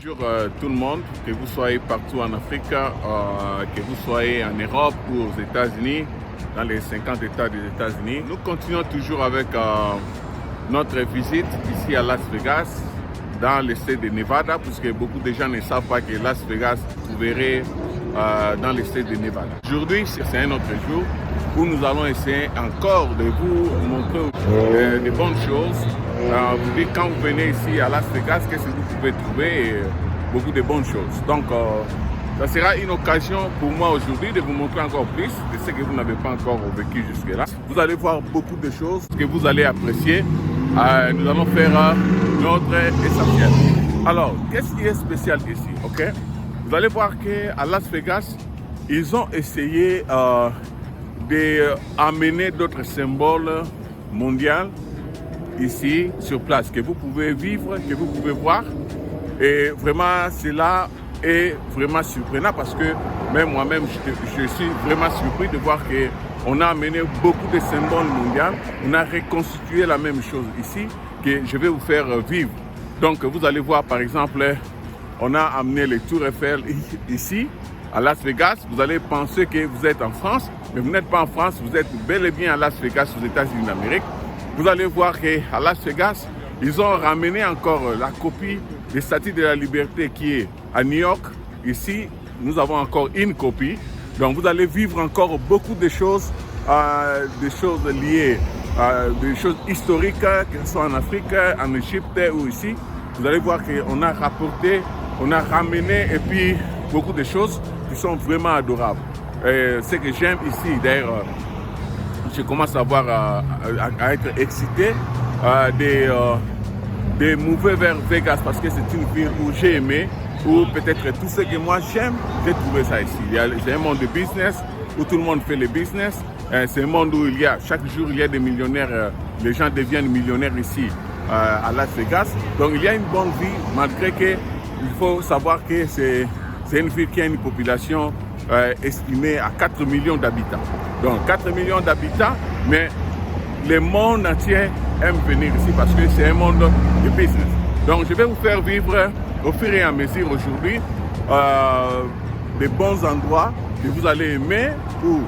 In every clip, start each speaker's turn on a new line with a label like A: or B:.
A: Bonjour tout le monde, que vous soyez partout en Afrique, que vous soyez en Europe ou aux États-Unis, dans les 50 États des États-Unis. Nous continuons toujours avec notre visite ici à Las Vegas, dans l'État de Nevada, puisque beaucoup de gens ne savent pas que Las Vegas se trouverait dans l'État de Nevada. Aujourd'hui, c'est un autre jour où nous allons essayer encore de vous montrer de bonnes choses. Vous dites quand vous venez ici à Las Vegas, qu'est-ce que vous pouvez trouver? Beaucoup de bonnes choses. Donc, ça sera une occasion pour moi aujourd'hui de vous montrer encore plus de ce que vous n'avez pas encore vécu jusque-là. Vous allez voir beaucoup de choses que vous allez apprécier. Nous allons faire notre essentiel. Alors, qu'est-ce qui est spécial ici? Ok? Vous allez voir qu'à Las Vegas, ils ont essayé d'amener d'autres symboles mondiaux ici sur place, que vous pouvez vivre, que vous pouvez voir. Et vraiment, cela est vraiment surprenant parce que même moi-même, je suis vraiment surpris de voir qu'on a amené beaucoup de symboles mondiaux. On a reconstitué la même chose ici que je vais vous faire vivre. Donc, vous allez voir, par exemple, on a amené les tours Eiffel ici, à Las Vegas. Vous allez penser que vous êtes en France, mais vous n'êtes pas en France, vous êtes bel et bien à Las Vegas, aux États-Unis d'Amérique. Vous allez voir qu'à Las Vegas, ils ont ramené encore la copie des Statues de la Liberté qui est à New York. Ici, nous avons encore une copie. Donc, vous allez vivre encore beaucoup de choses liées, des choses historiques, que ce soit en Afrique, en Égypte ou ici. Vous allez voir qu'on a rapporté, on a ramené et puis beaucoup de choses qui sont vraiment adorables. Ce que j'aime ici, d'ailleurs, je commence à être excité de mouver vers Vegas parce que c'est une ville où j'ai aimé, où peut-être tout ce que moi j'aime, j'ai trouvé ça ici. C'est un monde de business où tout le monde fait le business. C'est un monde où chaque jour il y a des millionnaires, les gens deviennent millionnaires ici à Las Vegas. Donc il y a une bonne vie malgré qu'il faut savoir que c'est une ville qui a une population estimée à 4 millions d'habitants. Donc 4 millions d'habitants, mais le monde entier aime venir ici parce que c'est un monde de business. Donc je vais vous faire vivre au fur et à mesure aujourd'hui des bons endroits que vous allez aimer où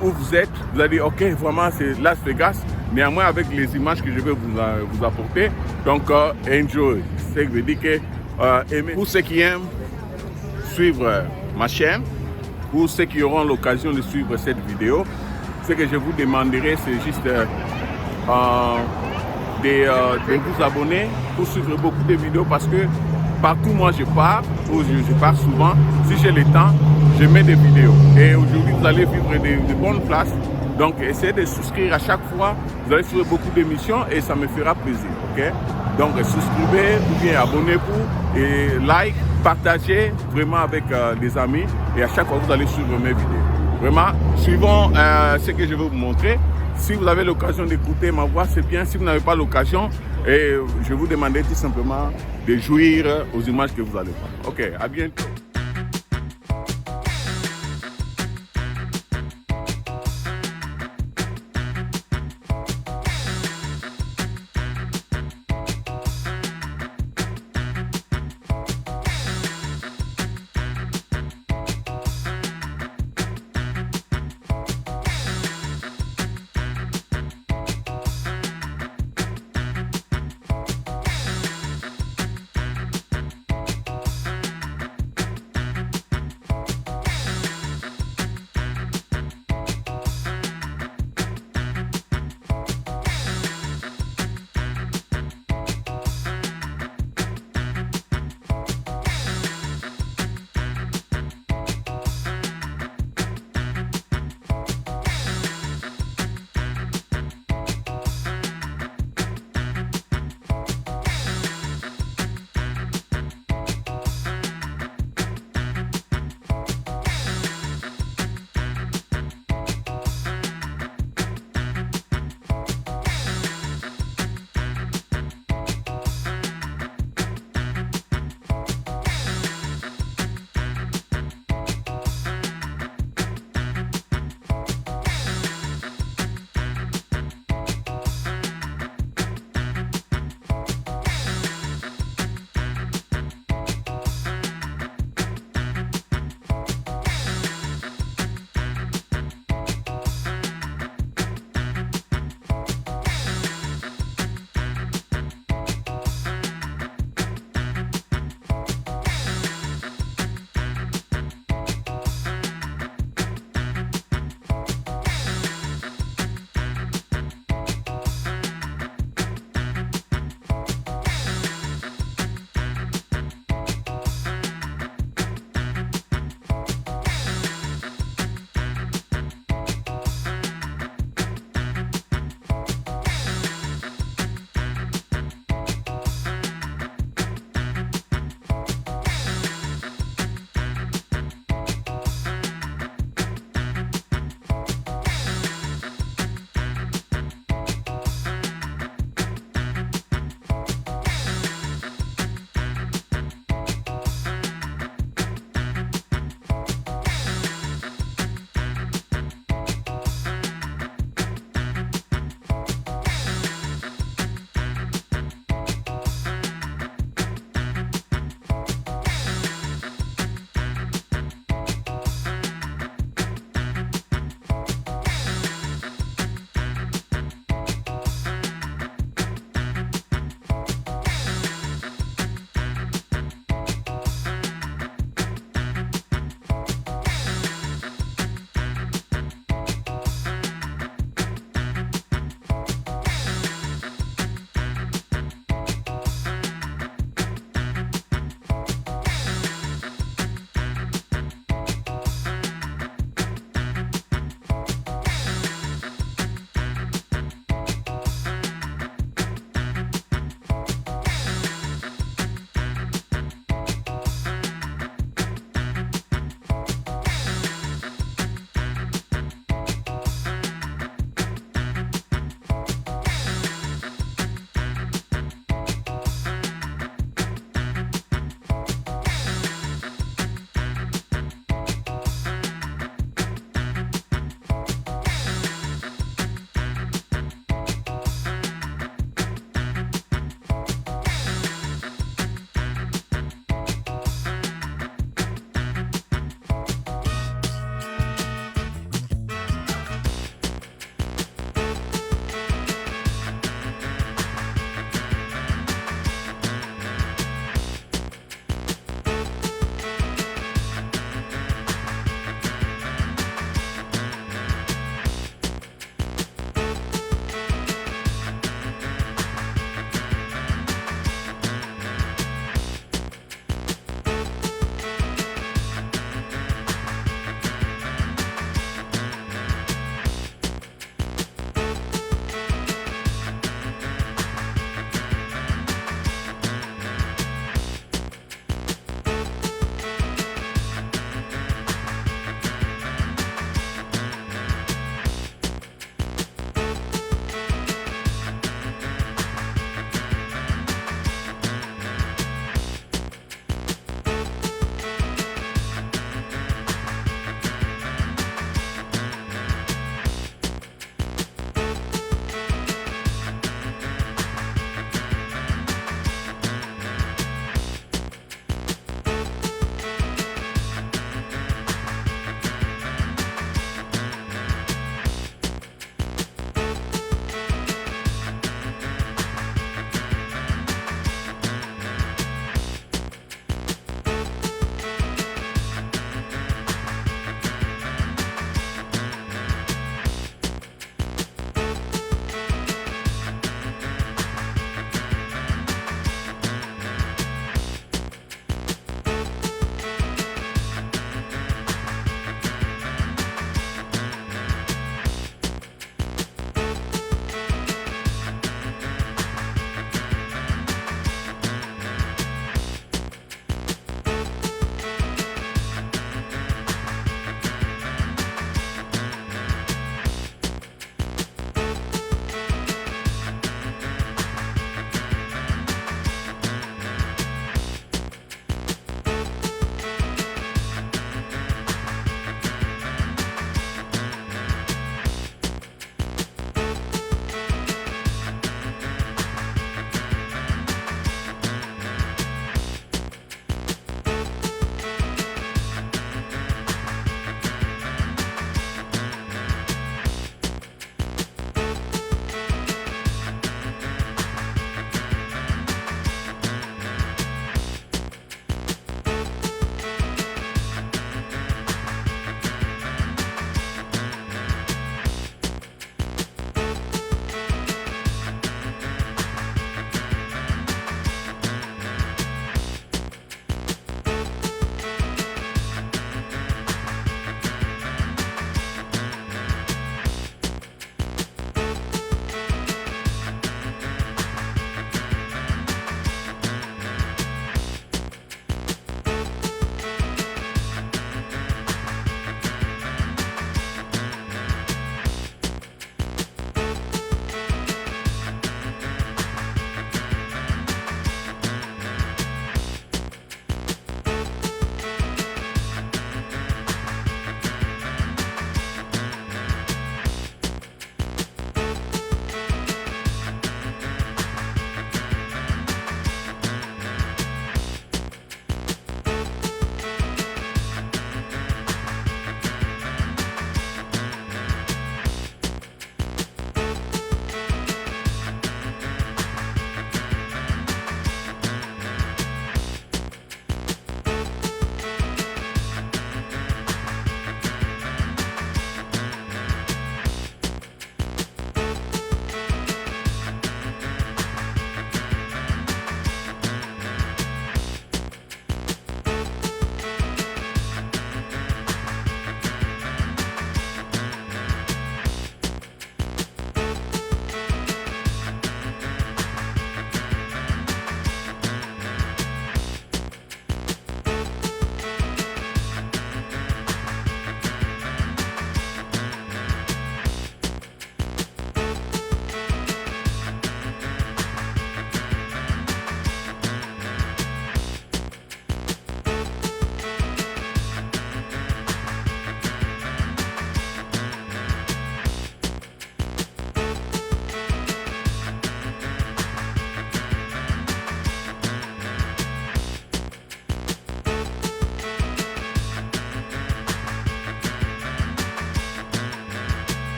A: vous êtes. Vous allez dire ok, vraiment c'est Las Vegas, néanmoins avec les images que je vais vous apporter. Donc enjoy. C'est ce que veut dire que aimer. Pour ceux qui aiment suivre ma chaîne, pour ceux qui auront l'occasion de suivre cette vidéo, ce que je vous demanderai, c'est juste de vous abonner pour suivre beaucoup de vidéos parce que partout moi je pars, ou je pars souvent, si j'ai le temps, je mets des vidéos. Et aujourd'hui, vous allez vivre de bonnes places. Donc, essayez de souscrire à chaque fois. Vous allez suivre beaucoup d'émissions et ça me fera plaisir. Ok? Donc, souscrivez ou bien abonnez-vous et like, partagez vraiment avec des amis. Et à chaque fois, vous allez suivre mes vidéos. Vraiment, suivons ce que je vais vous montrer. Si vous avez l'occasion d'écouter ma voix, c'est bien. Si vous n'avez pas l'occasion, je vous demanderai tout simplement de jouir aux images que vous allez voir. Ok, à bientôt.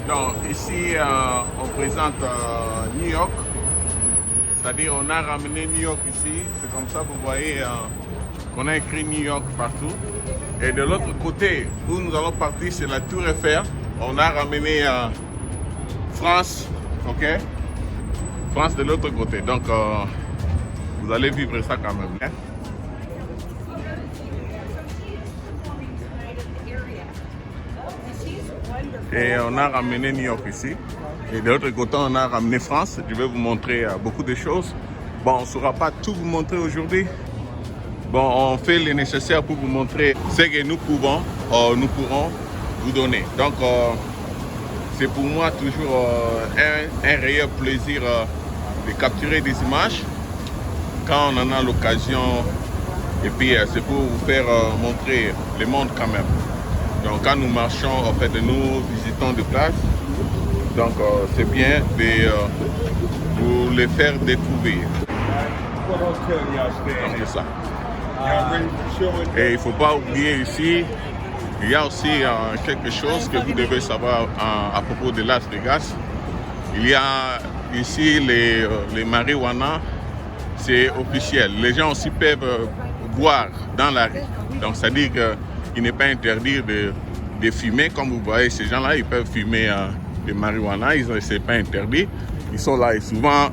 A: Donc ici, on présente New York. C'est-à-dire on a ramené New York ici. C'est comme ça, vous voyez qu'on a écrit New York partout. Et de l'autre côté, où nous allons partir, c'est la Tour Eiffel. On a ramené France, ok? France de l'autre côté. Donc, vous allez vivre ça quand même. Hein? Et on a ramené New York ici. Et de l'autre côté, on a ramené France. Je vais vous montrer beaucoup de choses. Bon, on ne saura pas tout vous montrer aujourd'hui. Bon, on fait le nécessaire pour vous montrer ce que nous pourrons vous donner. Donc, c'est pour moi toujours un réel plaisir de capturer des images quand on en a l'occasion. Et puis, c'est pour vous faire montrer le monde quand même. Donc, quand nous marchons, en fait, nous visitons de place. Donc, c'est bien de vous les faire découvrir. Donc, c'est ça. Et il ne faut pas oublier ici, il y a aussi quelque chose que vous devez savoir à propos de Las Vegas. Il y a ici les marijuana, c'est officiel. Les gens aussi peuvent boire dans la rue. Donc, c'est-à-dire qu'il n'est pas interdit de fumer. Comme vous voyez, ces gens-là, ils peuvent fumer des marijuana. Ce n'est pas interdit. Ils sont là et souvent,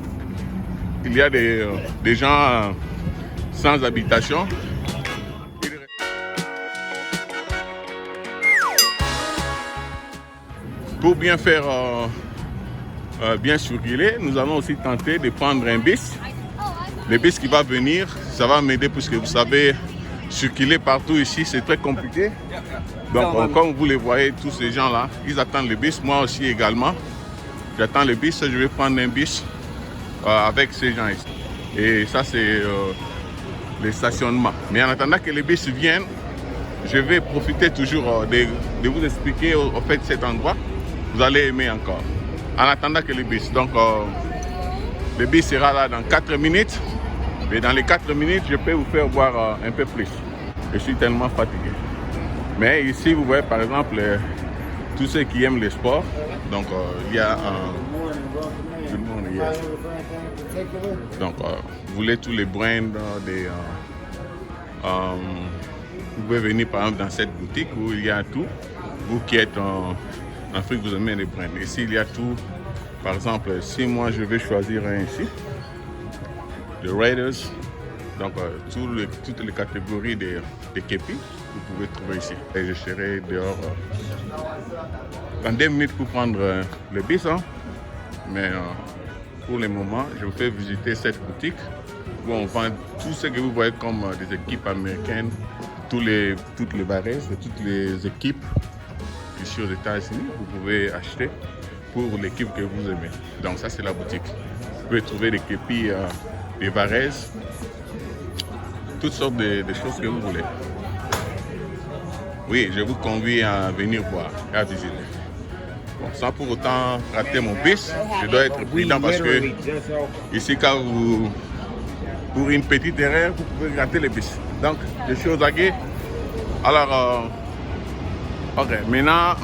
A: il y a des gens sans habitation. Pour bien faire, bien circuler, nous allons aussi tenter de prendre un bus. Le bus qui va venir, ça va m'aider puisque vous savez, circuler partout ici, c'est très compliqué. Donc, comme vous les voyez, tous ces gens-là, ils attendent le bus. Moi aussi également, j'attends le bus. Je vais prendre un bus avec ces gens ici. Et ça, c'est le stationnement. Mais en attendant que les bus viennent, je vais profiter toujours de vous expliquer en fait cet endroit. Vous allez aimer encore. En attendant que les bus. Donc, le bus sera là dans 4 minutes. Et dans les 4 minutes, je peux vous faire voir un peu plus. Je suis tellement fatigué. Mais ici, vous voyez par exemple tous ceux qui aiment le sport. Donc, il y a tout le monde hier. Donc, vous voulez tous les brands vous pouvez venir par exemple dans cette boutique où il y a tout. Vous qui êtes en Afrique, vous aimez les brands. Ici, il y a tout. Par exemple, si moi je vais choisir un ici, de Raiders, donc toutes les catégories de képi, vous pouvez trouver ici. Et je serai dehors dans 2 minutes pour prendre le bus. Hein. Mais pour le moment, je vous fais visiter cette boutique où on vend tout ce que vous voyez comme des équipes américaines, toutes les barres, toutes les équipes ici aux États-Unis, vous pouvez acheter pour l'équipe que vous aimez. Donc ça, c'est la boutique. Vous pouvez trouver des képis, des varaises, toutes sortes de choses que vous voulez. Oui, je vous convie à venir voir et à visiter. Bon, sans pour autant rater mon bus, je dois être prudent parce que ici, quand vous, pour une petite erreur, vous pouvez rater le bus. Donc, je suis aux aguets. Alors, ok, maintenant,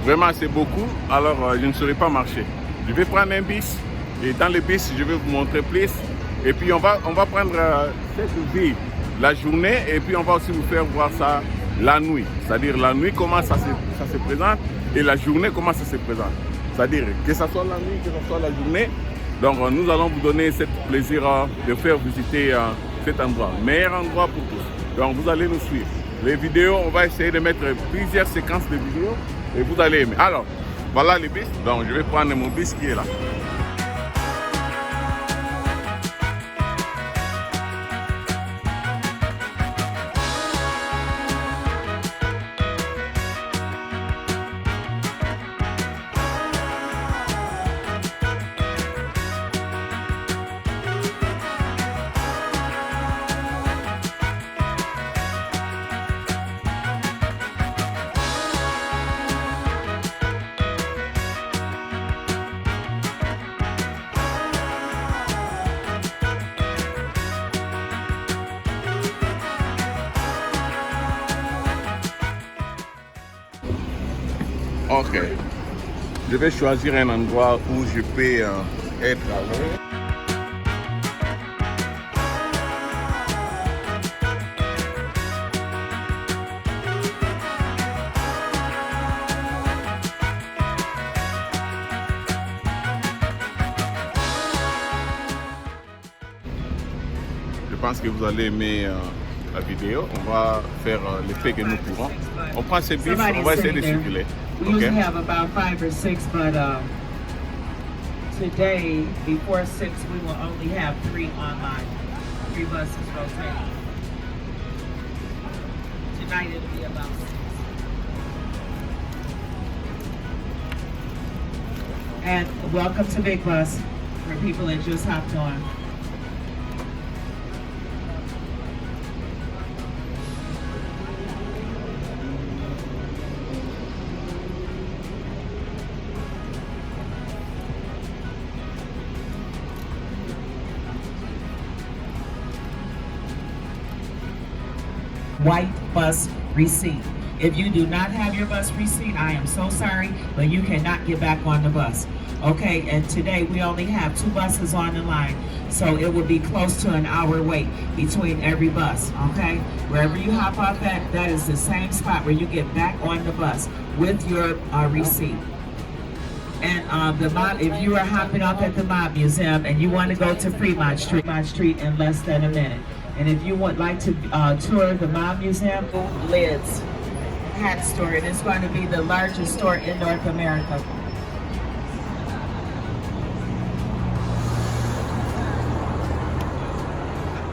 A: vraiment c'est beaucoup, alors je ne saurais pas marcher. Je vais prendre un bus et dans le bus, je vais vous montrer plus. Et puis on va prendre cette vie la journée et puis on va aussi vous faire voir ça la nuit. C'est-à-dire la nuit, comment ça se présente et la journée, comment ça se présente. C'est-à-dire que ce soit la nuit, que ce soit la journée. Donc nous allons vous donner ce plaisir de faire visiter cet endroit. Meilleur endroit pour tous. Donc vous allez nous suivre. Les vidéos, on va essayer de mettre plusieurs séquences de vidéos et vous allez aimer. Alors, voilà les bus. Donc, je vais prendre mon bus qui est là. Ok, Je vais choisir un endroit où je peux être à l'aise. Je pense que vous allez aimer la vidéo. On va faire l'effet que nous pourrons. On prend ces bus, on va essayer de circuler.
B: We usually have about 5 or 6, but today, before 6, we will only have 3 online. 3 buses rotating. Tonight it'll be about 6. And welcome to Big Bus for people that just hopped on. White bus receipt. If you do not have your bus receipt, I am so sorry, but you cannot get back on the bus. Okay, and today we only have 2 buses on the line, so it will be close to an hour wait between every bus, okay? Wherever you hop off at, that is the same spot where you get back on the bus with your receipt. And if you are hopping off at the Mob Museum and you want to go to Fremont Street in less than a minute. And if you would like to tour the Mob Museum, Lids hat store, it is going to be the largest store in North America.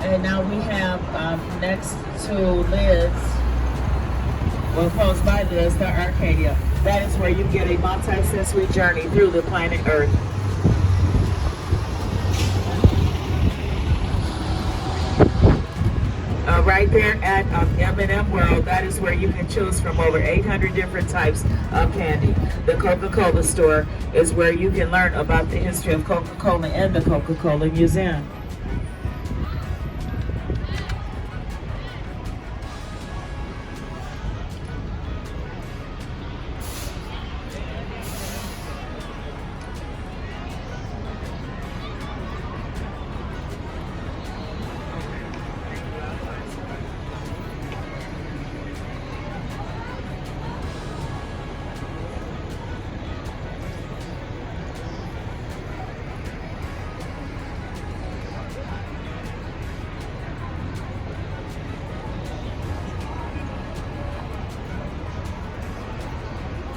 B: And now we have next to Lids, well, close by Lids, the Arcadia. That is where you get a multi-sensory journey through the planet Earth. Right there at M&M World, that is where you can choose from over 800 different types of candy. The Coca-Cola store is where you can learn about the history of Coca-Cola and the Coca-Cola Museum.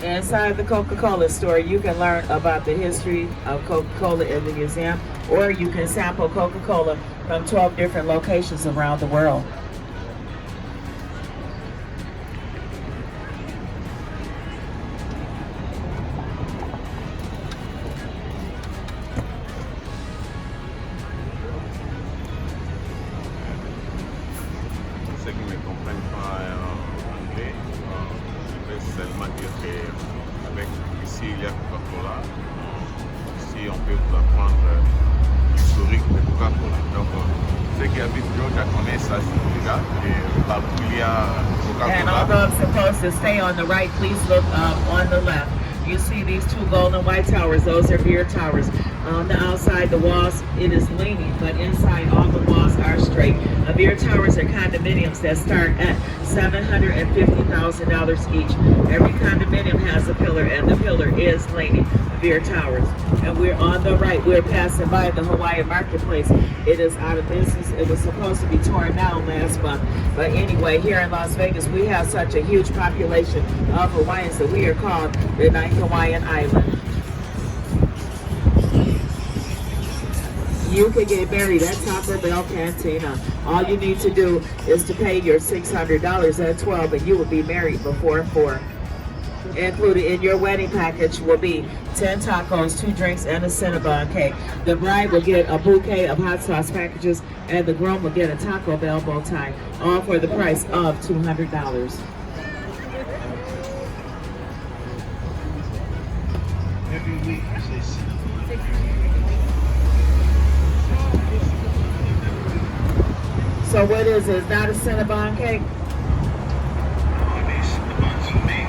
B: Inside the Coca-Cola store, you can learn about the history of Coca-Cola in the museum, or you can sample Coca-Cola from 12 different locations around the world.
A: Ceux qui ne comprennent pas anglais, je vais seulement dire qu'avec ici il y a Coca-Cola, ici on peut vous apprendre l'historique de Coca-Cola. Donc ceux qui habitent Georgia connaissent ça déjà, et partout il y a
B: And
A: Coca-Cola.
B: although I'm supposed to stay on the right, please look on the left. You see these 2 golden white towers, those are beer towers. On the outside, the walls, it is leaning, but inside all the walls are straight. Beer towers are condominiums that start at $750,000 each. Every condominium has a pillar, and the pillar is leaning. Beer towers. And we're on the right, we're passing by the Hawaiian Marketplace. It is out of business. It was supposed to be torn down last month. But anyway, here in Las Vegas, we have such a huge population of Hawaiians that we are called the Ninth Hawaiian Island. You can get married at Taco Bell Cantina. All you need to do is to pay your $600 at 12 and you will be married before 4. Included in your wedding package will be 10 tacos, 2 drinks, and a Cinnabon cake. The bride will get a bouquet of hot sauce packages and the groom will get a Taco Bell bow tie, all for the price of $200.
C: Every week,
B: So what is it? It's not a Cinnabon cake?
C: for me.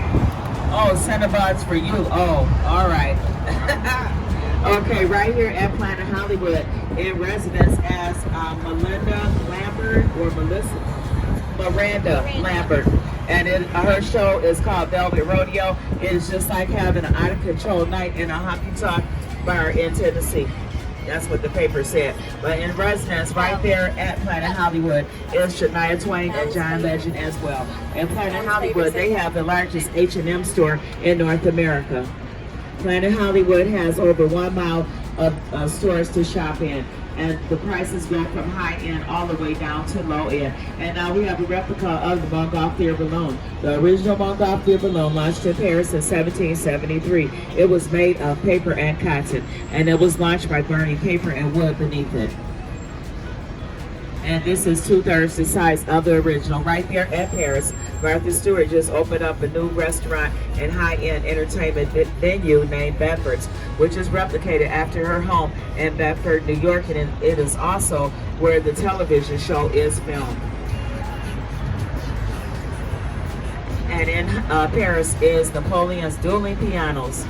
B: Oh, Oh, Cinnabons for you. Oh, all right. Okay, right here at Planet Hollywood, in residence as Melinda Lambert or Miranda Lambert. And her show is called Velvet Rodeo. It is just like having an out-of-control night in a honky-tonk bar in Tennessee. That's what the paper said. But in residence right there at Planet Hollywood is Shania Twain and John Legend as well. In Planet Hollywood, they have the largest H&M store in North America. Planet Hollywood has over 1 mile of stores to shop in, and the prices go from high end all the way down to low end. And now we have a replica of the Montgolfier balloon. The original Montgolfier balloon launched in Paris in 1773. It was made of paper and cotton, and it was launched by burning paper and wood beneath it. And this is 2/3 the size of the original. Right there at Paris, Martha Stewart just opened up a new restaurant and high-end entertainment venue named Bedford's, which is replicated after her home in Bedford, New York, and it is also where the television show is filmed. And in Paris is Napoleon's dueling pianos.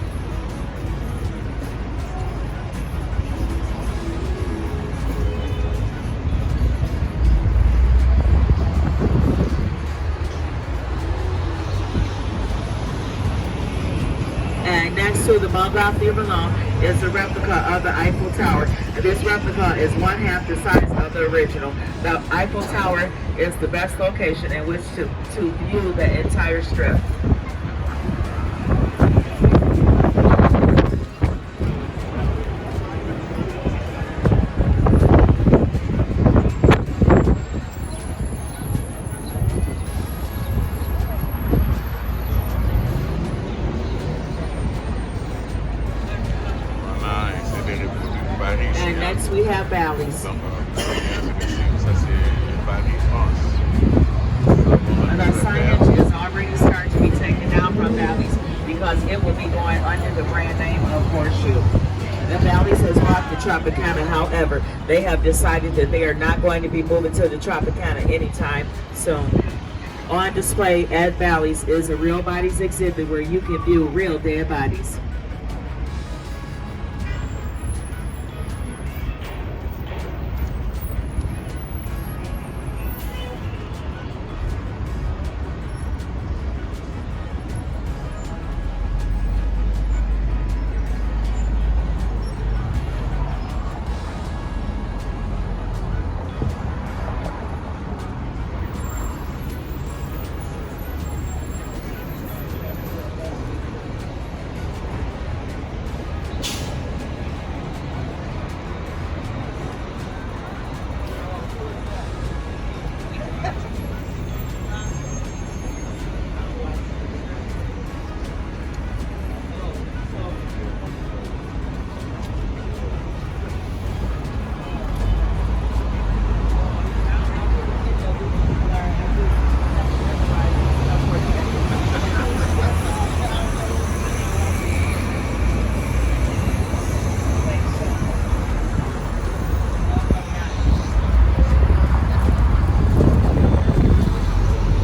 B: And next to the Montgolfier balloon is a replica of the Eiffel Tower. And this replica is 1/2 the size of the original. The Eiffel Tower is the best location in which to view the entire strip. And next we have Bally's. And our signage is already starting to be taken down from Bally's because it will be going under the brand name of Horseshoe. The Bally's has bought the Tropicana. However, they have decided that they are not going to be moving to the Tropicana anytime soon. On display at Bally's is a Real Bodies exhibit where you can view real dead bodies.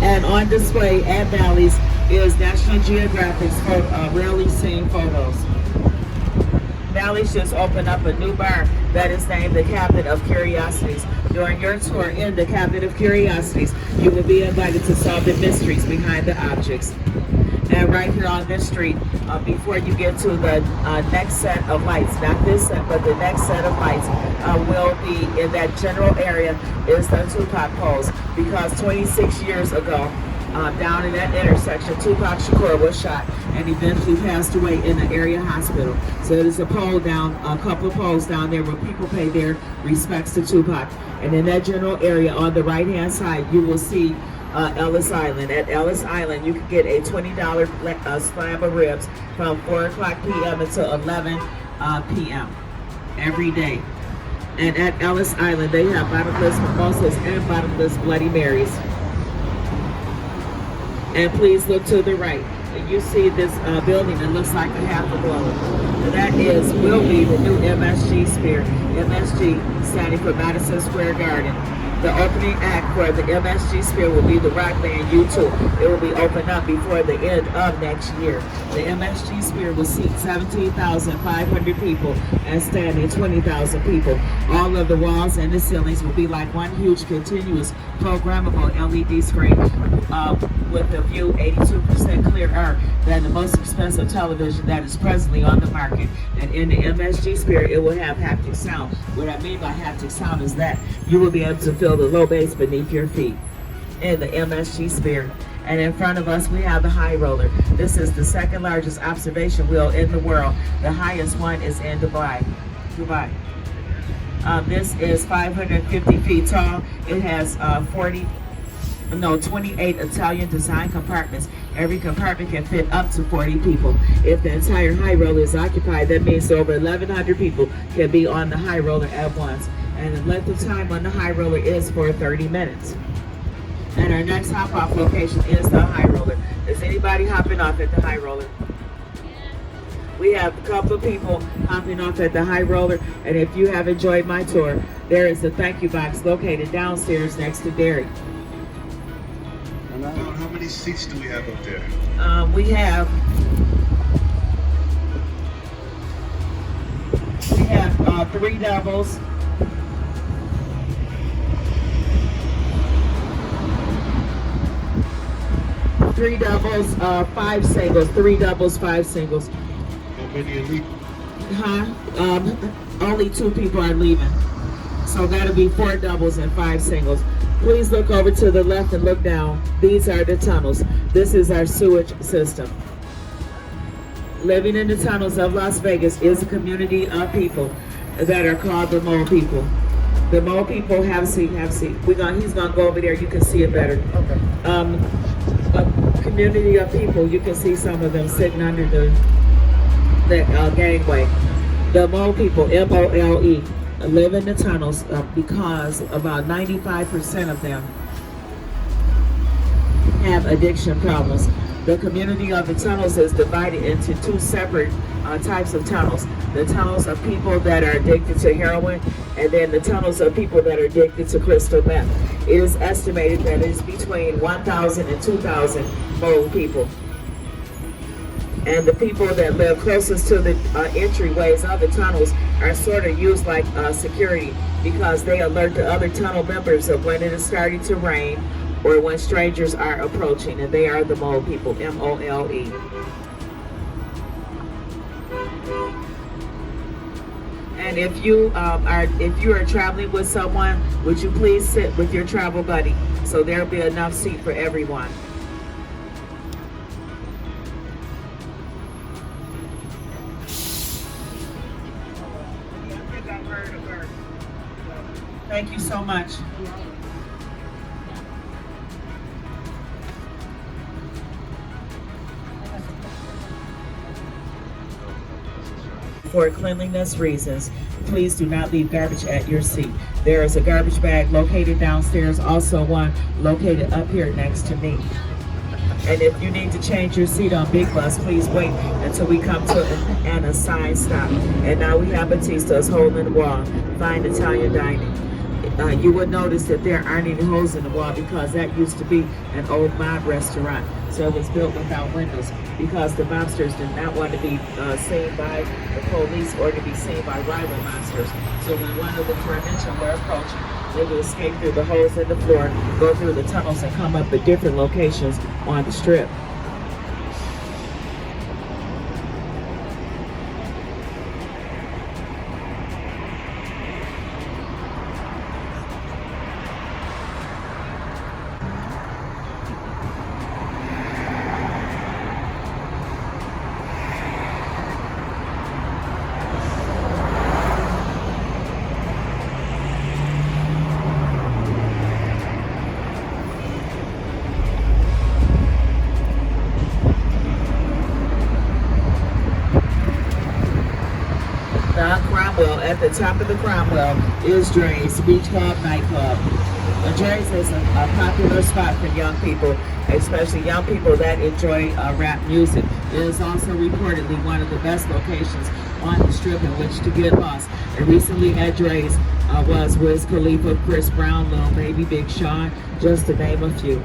B: And on display at Bally's is National Geographic's rarely seen photos. Bally's just opened up a new bar that is named the Cabinet of Curiosities. During your tour in the Cabinet of Curiosities, you will be invited to solve the mysteries behind the objects. And right here on this street, before you get to the next set of lights, not this set, but the next set of lights will be in that general area is the Tupac pose. Because 26 years ago, down in that intersection, Tupac Shakur was shot and eventually passed away in the area hospital. So there's a pole down, a couple of poles down there where people pay their respects to Tupac. And in that general area on the right-hand side, you will see Ellis Island. At Ellis Island, you can get a $20 slab of ribs from 4 o'clock p.m. until 11 p.m. every day. And at Ellis Island, they have bottomless mimosas and bottomless Bloody Marys. And please look to the right. You see this building that looks like a half a globe. That will be the new MSG Sphere. MSG standing for Madison Square Garden. The opening act for the MSG Sphere will be the rock band U2. It will be opened up before the end of next year. The MSG Sphere will seat 17,500 people and standing 20,000 people. All of the walls and the ceilings will be like one huge continuous programmable LED screen with a view 82% clearer than the most expensive television that is presently on the market. And in the MSG Sphere, it will have haptic sound. What I mean by haptic sound is that you will be able to feel the low bass beneath your feet in the MSG Sphere. And in front of us, we have the high roller. This is the second largest observation wheel in the world. The highest one is in Dubai. This is 550 feet tall. It has 28 Italian design compartments. Every compartment can fit up to 40 people. If the entire high roller is occupied, that means over 1,100 people can be on the high roller at once. And the length of time on the high roller is for 30 minutes. And our next hop-off location is the high roller. Is anybody hopping off at the high roller? We have a couple of people hopping off at the high roller. And if you have enjoyed my tour, there is a thank you box located downstairs next to Derry.
C: How many seats do we have up there?
B: We have 3 doubles. 3 doubles, 5 singles. 3 doubles, 5 singles.
C: How many are leaving?
B: Only 2 people are leaving. So that'll be 4 doubles and 5 singles. Please look over to the left and look down. These are the tunnels. This is our sewage system. Living in the tunnels of Las Vegas is a community of people that are called the Mole People. The Mole People, have a seat. He's gonna go over there. You can see it better. Okay. A community of people. You can see some of them sitting under the gangway. The Mole People, M-O-L-E, live in the tunnels because about 95% of them have addiction problems. The community of the tunnels is divided into 2 separate types of tunnels. The tunnels of people that are addicted to heroin, and then the tunnels of people that are addicted to crystal meth. It is estimated that it is between 1,000 and 2,000 mole people. And the people that live closest to the entryways of the tunnels are sort of used like security, because they alert the other tunnel members of when it is starting to rain or when strangers are approaching, and they are the Mole People, M-O-L-E. And if you are traveling with someone, would you please sit with your travel buddy so there'll be enough seat for everyone. Thank you so much. For cleanliness reasons, please do not leave garbage at your seat. There is a garbage bag located downstairs, also one located up here next to me. And if you need to change your seat on Big Bus, please wait until we come to an assigned stop. And now we have Batista's Hole in the Wall, fine Italian dining. You would notice that there aren't any holes in the wall because that used to be an old mob restaurant. So it was built without windows because the mobsters did not want to be seen by the police or to be seen by rival mobsters. So when one of the four-dimension were approaching, they would escape through the holes in the floor, go through the tunnels, and come up at different locations on the strip. At the top of the Cromwell is Dre's Beach Club nightclub. Dre's is a popular spot for young people, especially young people that enjoy rap music. It is also reportedly one of the best locations on the strip in which to get lost. And recently at Dre's, was Wiz Khalifa, Chris Brown, Lil Baby, Big Sean, just to name a few.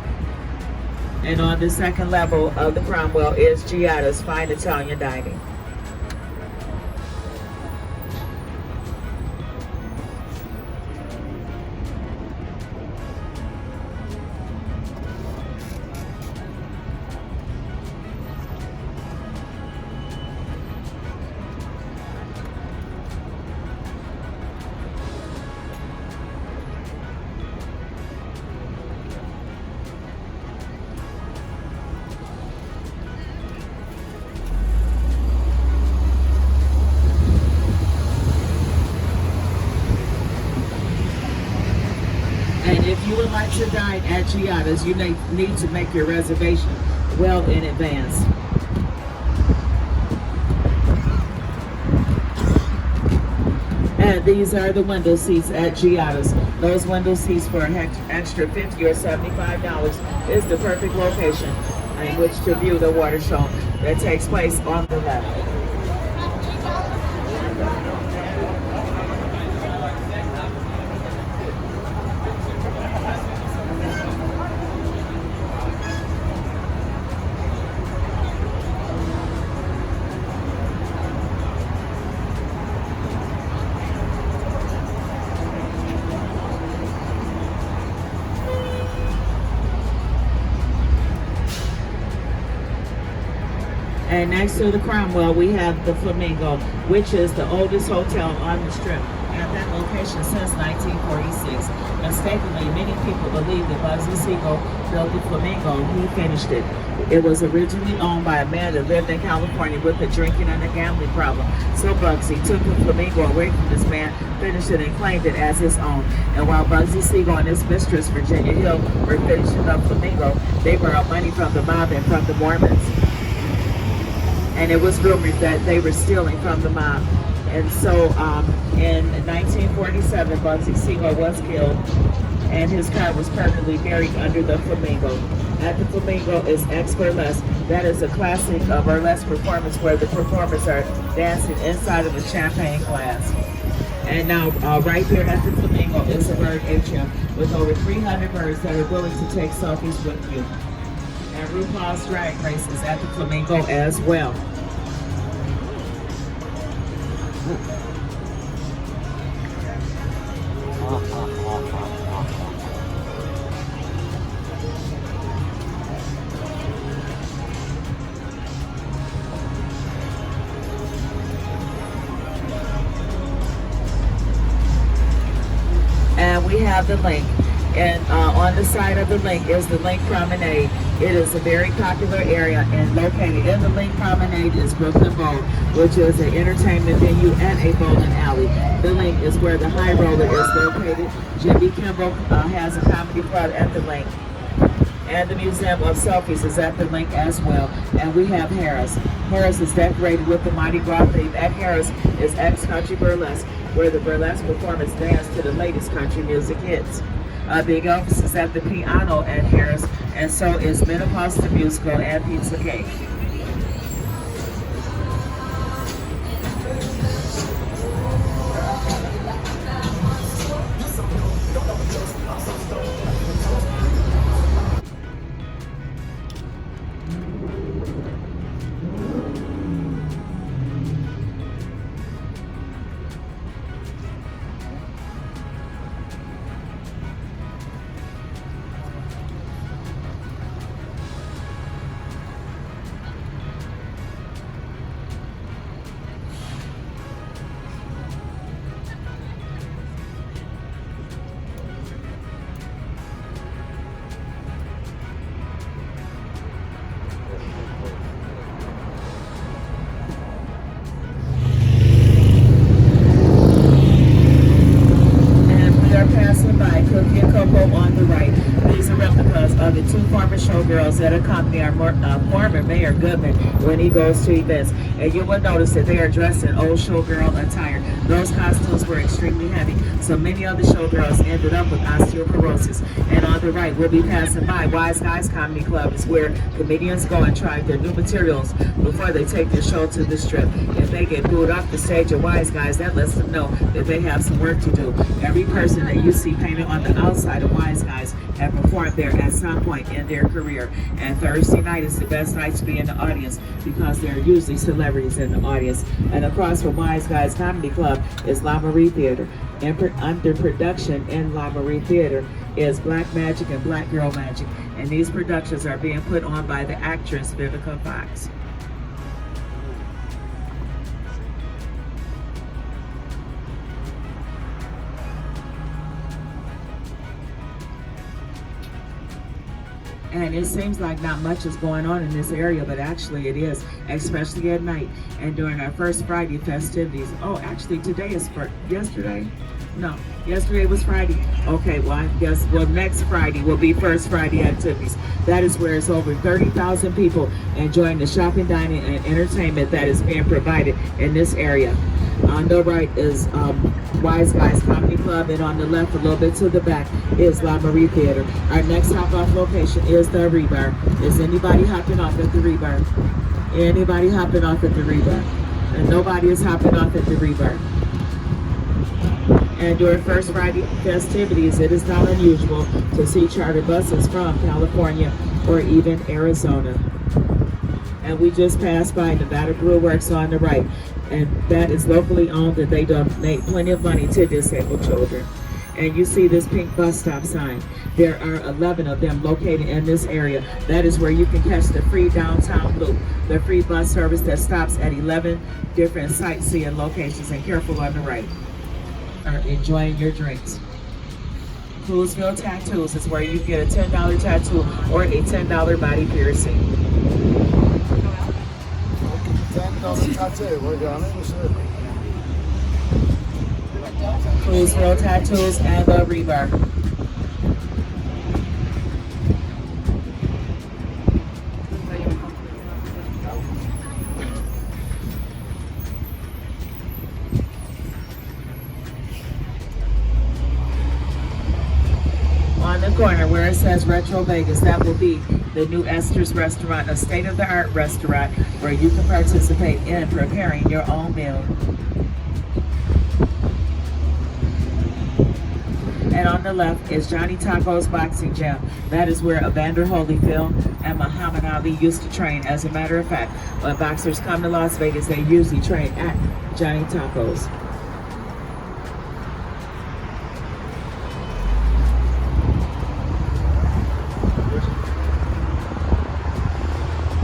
B: And on the second level of the Cromwell is Giada's Fine Italian Dining. And if you would like to dine at Giada's, you need to make your reservation well in advance. And these are the window seats at Giada's. Those window seats for an extra $50 or $75 is the perfect location in which to view the water show that takes place on the left. And next to the Cromwell, we have the Flamingo, which is the oldest hotel on the Strip at that location since 1946. Mistakenly, many people believe that Bugsy Siegel built the Flamingo. He finished it. It was originally owned by a man that lived in California with a drinking and a gambling problem. So Bugsy took the Flamingo away from this man, finished it, and claimed it as his own. And while Bugsy Siegel and his mistress, Virginia Hill, were finishing up Flamingo, they borrowed money from the mob and from the Mormons. And it was rumored that they were stealing from the mob. And so in 1947, Bugsy Siegel was killed, and his car was permanently buried under the Flamingo. At the Flamingo is X Burlesque. That is a classic burlesque performance where the performers are dancing inside of a champagne glass. And now right here at the Flamingo is a bird atrium with over 300 birds that are willing to take selfies with you. And RuPaul's Drag Race is at the Flamingo as well. And we have the link. And on the side of the link is the Link Promenade. It is a very popular area, and located in the Link Promenade is Brooklyn Bowl, which is an entertainment venue and a bowling alley. The Link is where the High Roller is located. Jimmy Kimmel has a comedy club at the Link. And the Museum of Selfies is at the Link as well. And we have Harris. Harris is decorated with the Mardi Gras theme. At Harris is X-Country Burlesque, where the burlesque performers dance to the latest country music hits. Big Elvis is at the piano at Harris, and so is Menopause the Musical and Pizza Cake. On the right, these are replicas of the two former showgirls that accompanied former Mayor Goodman when he goes to events. And you will notice that they are dressed in old showgirl attire. Those costumes were extremely heavy, so many of the showgirls ended up with osteoporosis. And on the right, we'll be passing by Wise Guys Comedy Club, is where comedians go and try their new materials before they take their show to the Strip. If they get booed off the stage at Wise Guys, that lets them know that they have some work to do. Every person that you see painted on the outside of Wise Guys have performed there at some point in their career. And Thursday night is the best night to be in the audience because there are usually celebrities in the audience. And across from Wise Guys Comedy Club is La Marie Theater. Under production in La Marie Theater is Black Magic and Black Girl Magic. And these productions are being put on by the actress Vivica Fox. And it seems like not much is going on in this area, but actually it is, especially at night and during our first Friday festivities. Oh, actually today is for yesterday. No, yesterday was Friday. Okay, well I guess, well next Friday will be First Friday activities. That is where it's over 30,000 people enjoying the shopping, dining, and entertainment that is being provided in this area. On the right is Wise Guys Comedy Club, and on the left, a little bit to the back, is La Marie Theater. Our next hop-off location is the Rebar. Is anybody hopping off at the Rebar? Anybody hopping off at the Rebar? And nobody is hopping off at the Rebar. And during First Friday festivities, it is not unusual to see charter buses from California or even Arizona. And we just passed by Nevada Brew Works on the right, and that is locally owned, and they donate plenty of money to disabled children. And you see this pink bus stop sign. There are 11 of them located in this area. That is where you can catch the free downtown loop, the free bus service that stops at 11 different sightseeing locations. And careful on the right. Are enjoying your drinks. Coolsville Tattoos is where you get a $10 tattoo or a $10 body piercing. Coolsville Tattoos and the Rebar. On the corner where it says Retro Vegas, that will be the new Esther's Restaurant, a state-of-the-art restaurant where you can participate in preparing your own meal. And on the left is Johnny Taco's Boxing Gym. That is where Evander Holyfield and Muhammad Ali used to train. As a matter of fact, when boxers come to Las Vegas, they usually train at Johnny Taco's.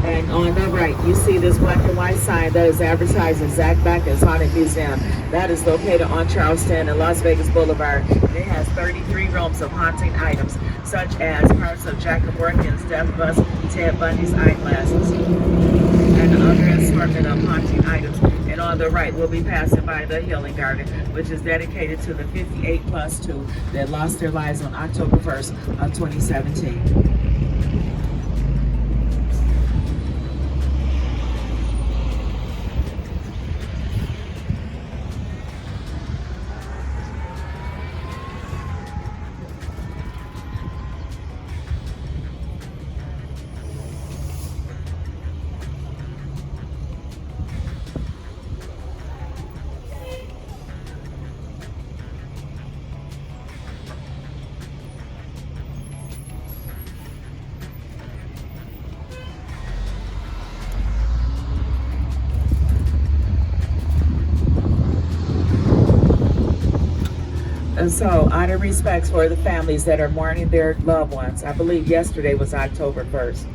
B: And on the right, you see this black and white sign that is advertising Zach Backus Haunted Museum. That is located on Charleston and Las Vegas Boulevard. It has 33 rooms of haunting items, such as parts of Jack Kevorkian's death bus, Ted Bundy's eyeglasses, and other assortment of haunting items. And on the right, we'll be passing by the Healing Garden, which is dedicated to the 58+2 that lost their lives on October 1st of 2017. And so, out of respects for the families that are mourning their loved ones, I believe yesterday was October 1st.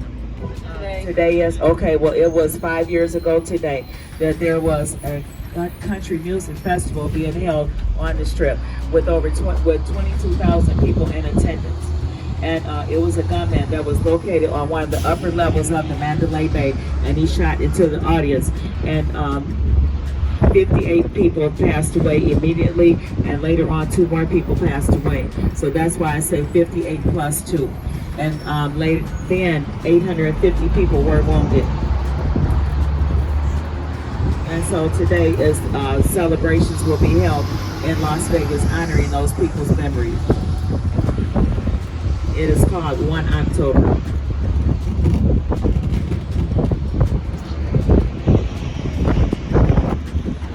B: Today is, okay, well, it was 5 years ago today that there was a country music festival being held on the Strip with over 22,000 people in attendance. And it was a gunman that was located on one of the upper levels of the Mandalay Bay, and he shot into the audience. And 58 people passed away immediately, and later on 2 more people passed away. So that's why I say 58 plus 2. And later then 850 people were wounded. And so today is celebrations will be held in Las Vegas honoring those people's memories. It is called 1 October.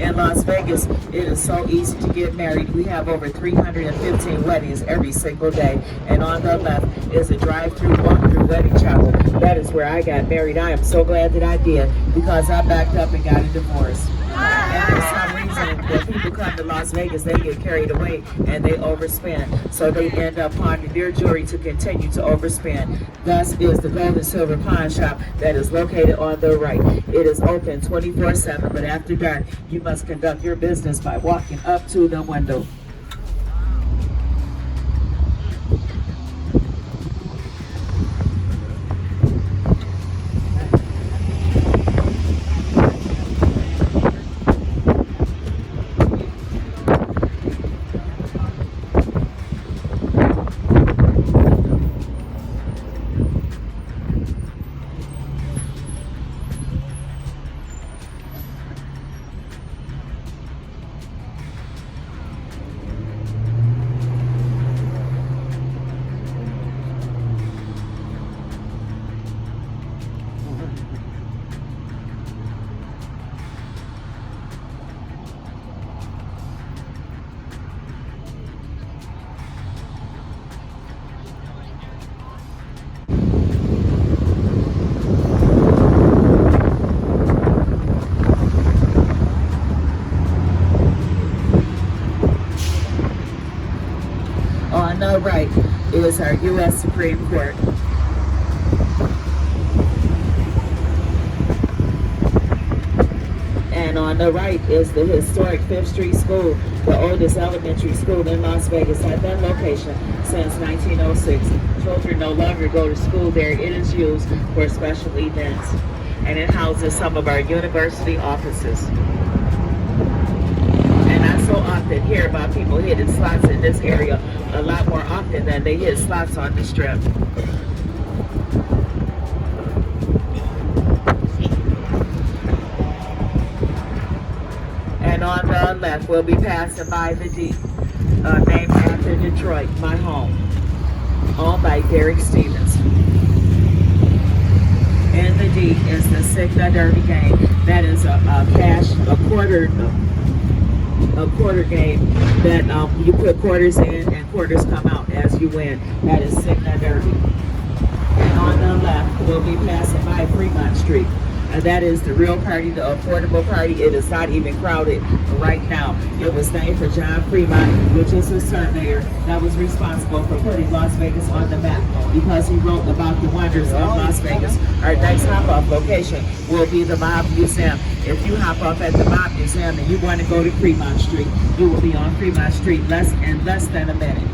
B: In Las Vegas, it is so easy to get married. We have over 315 weddings every single day. And on the left is a drive-through, walk-through wedding chapel. That is where I got married. I am so glad that I did, because I backed up and got a divorce. And for some reason, when people come to Las Vegas, they get carried away and they overspend. So they end up pawning their jewelry to continue to overspend. Thus is the Gold and Silver Pawn Shop that is located on the right. It is open 24/7, but after dark, you must conduct your business by walking up to the window. On the right is our U.S. Supreme Court. And on the right is the historic 5th Street School, the oldest elementary school in Las Vegas at that location since 1906. Children no longer go to school there. It is used for special events. And it houses some of our university offices. And I so often hear about people hitting slots in this area a lot more often than they hit slots on the Strip. And on the left, we'll be passing by the D, named after Detroit, my home, owned by Derek Stevens. And the D is the Signa Derby game. That is a quarter game that you put quarters in and quarters come out as you win. That is Signa Derby. And on the left, we'll be passing by Fremont Street. And that is the real party, the affordable party. It is not even crowded right now. It was named for John Fremont, which is a surveyor that was responsible for putting Las Vegas on the map because he wrote about the wonders of Las Vegas. Our next hop-off location will be the Mob Museum. If you hop off at the Mob Museum and you want to go to Fremont Street, you will be on Fremont Street in less than a minute.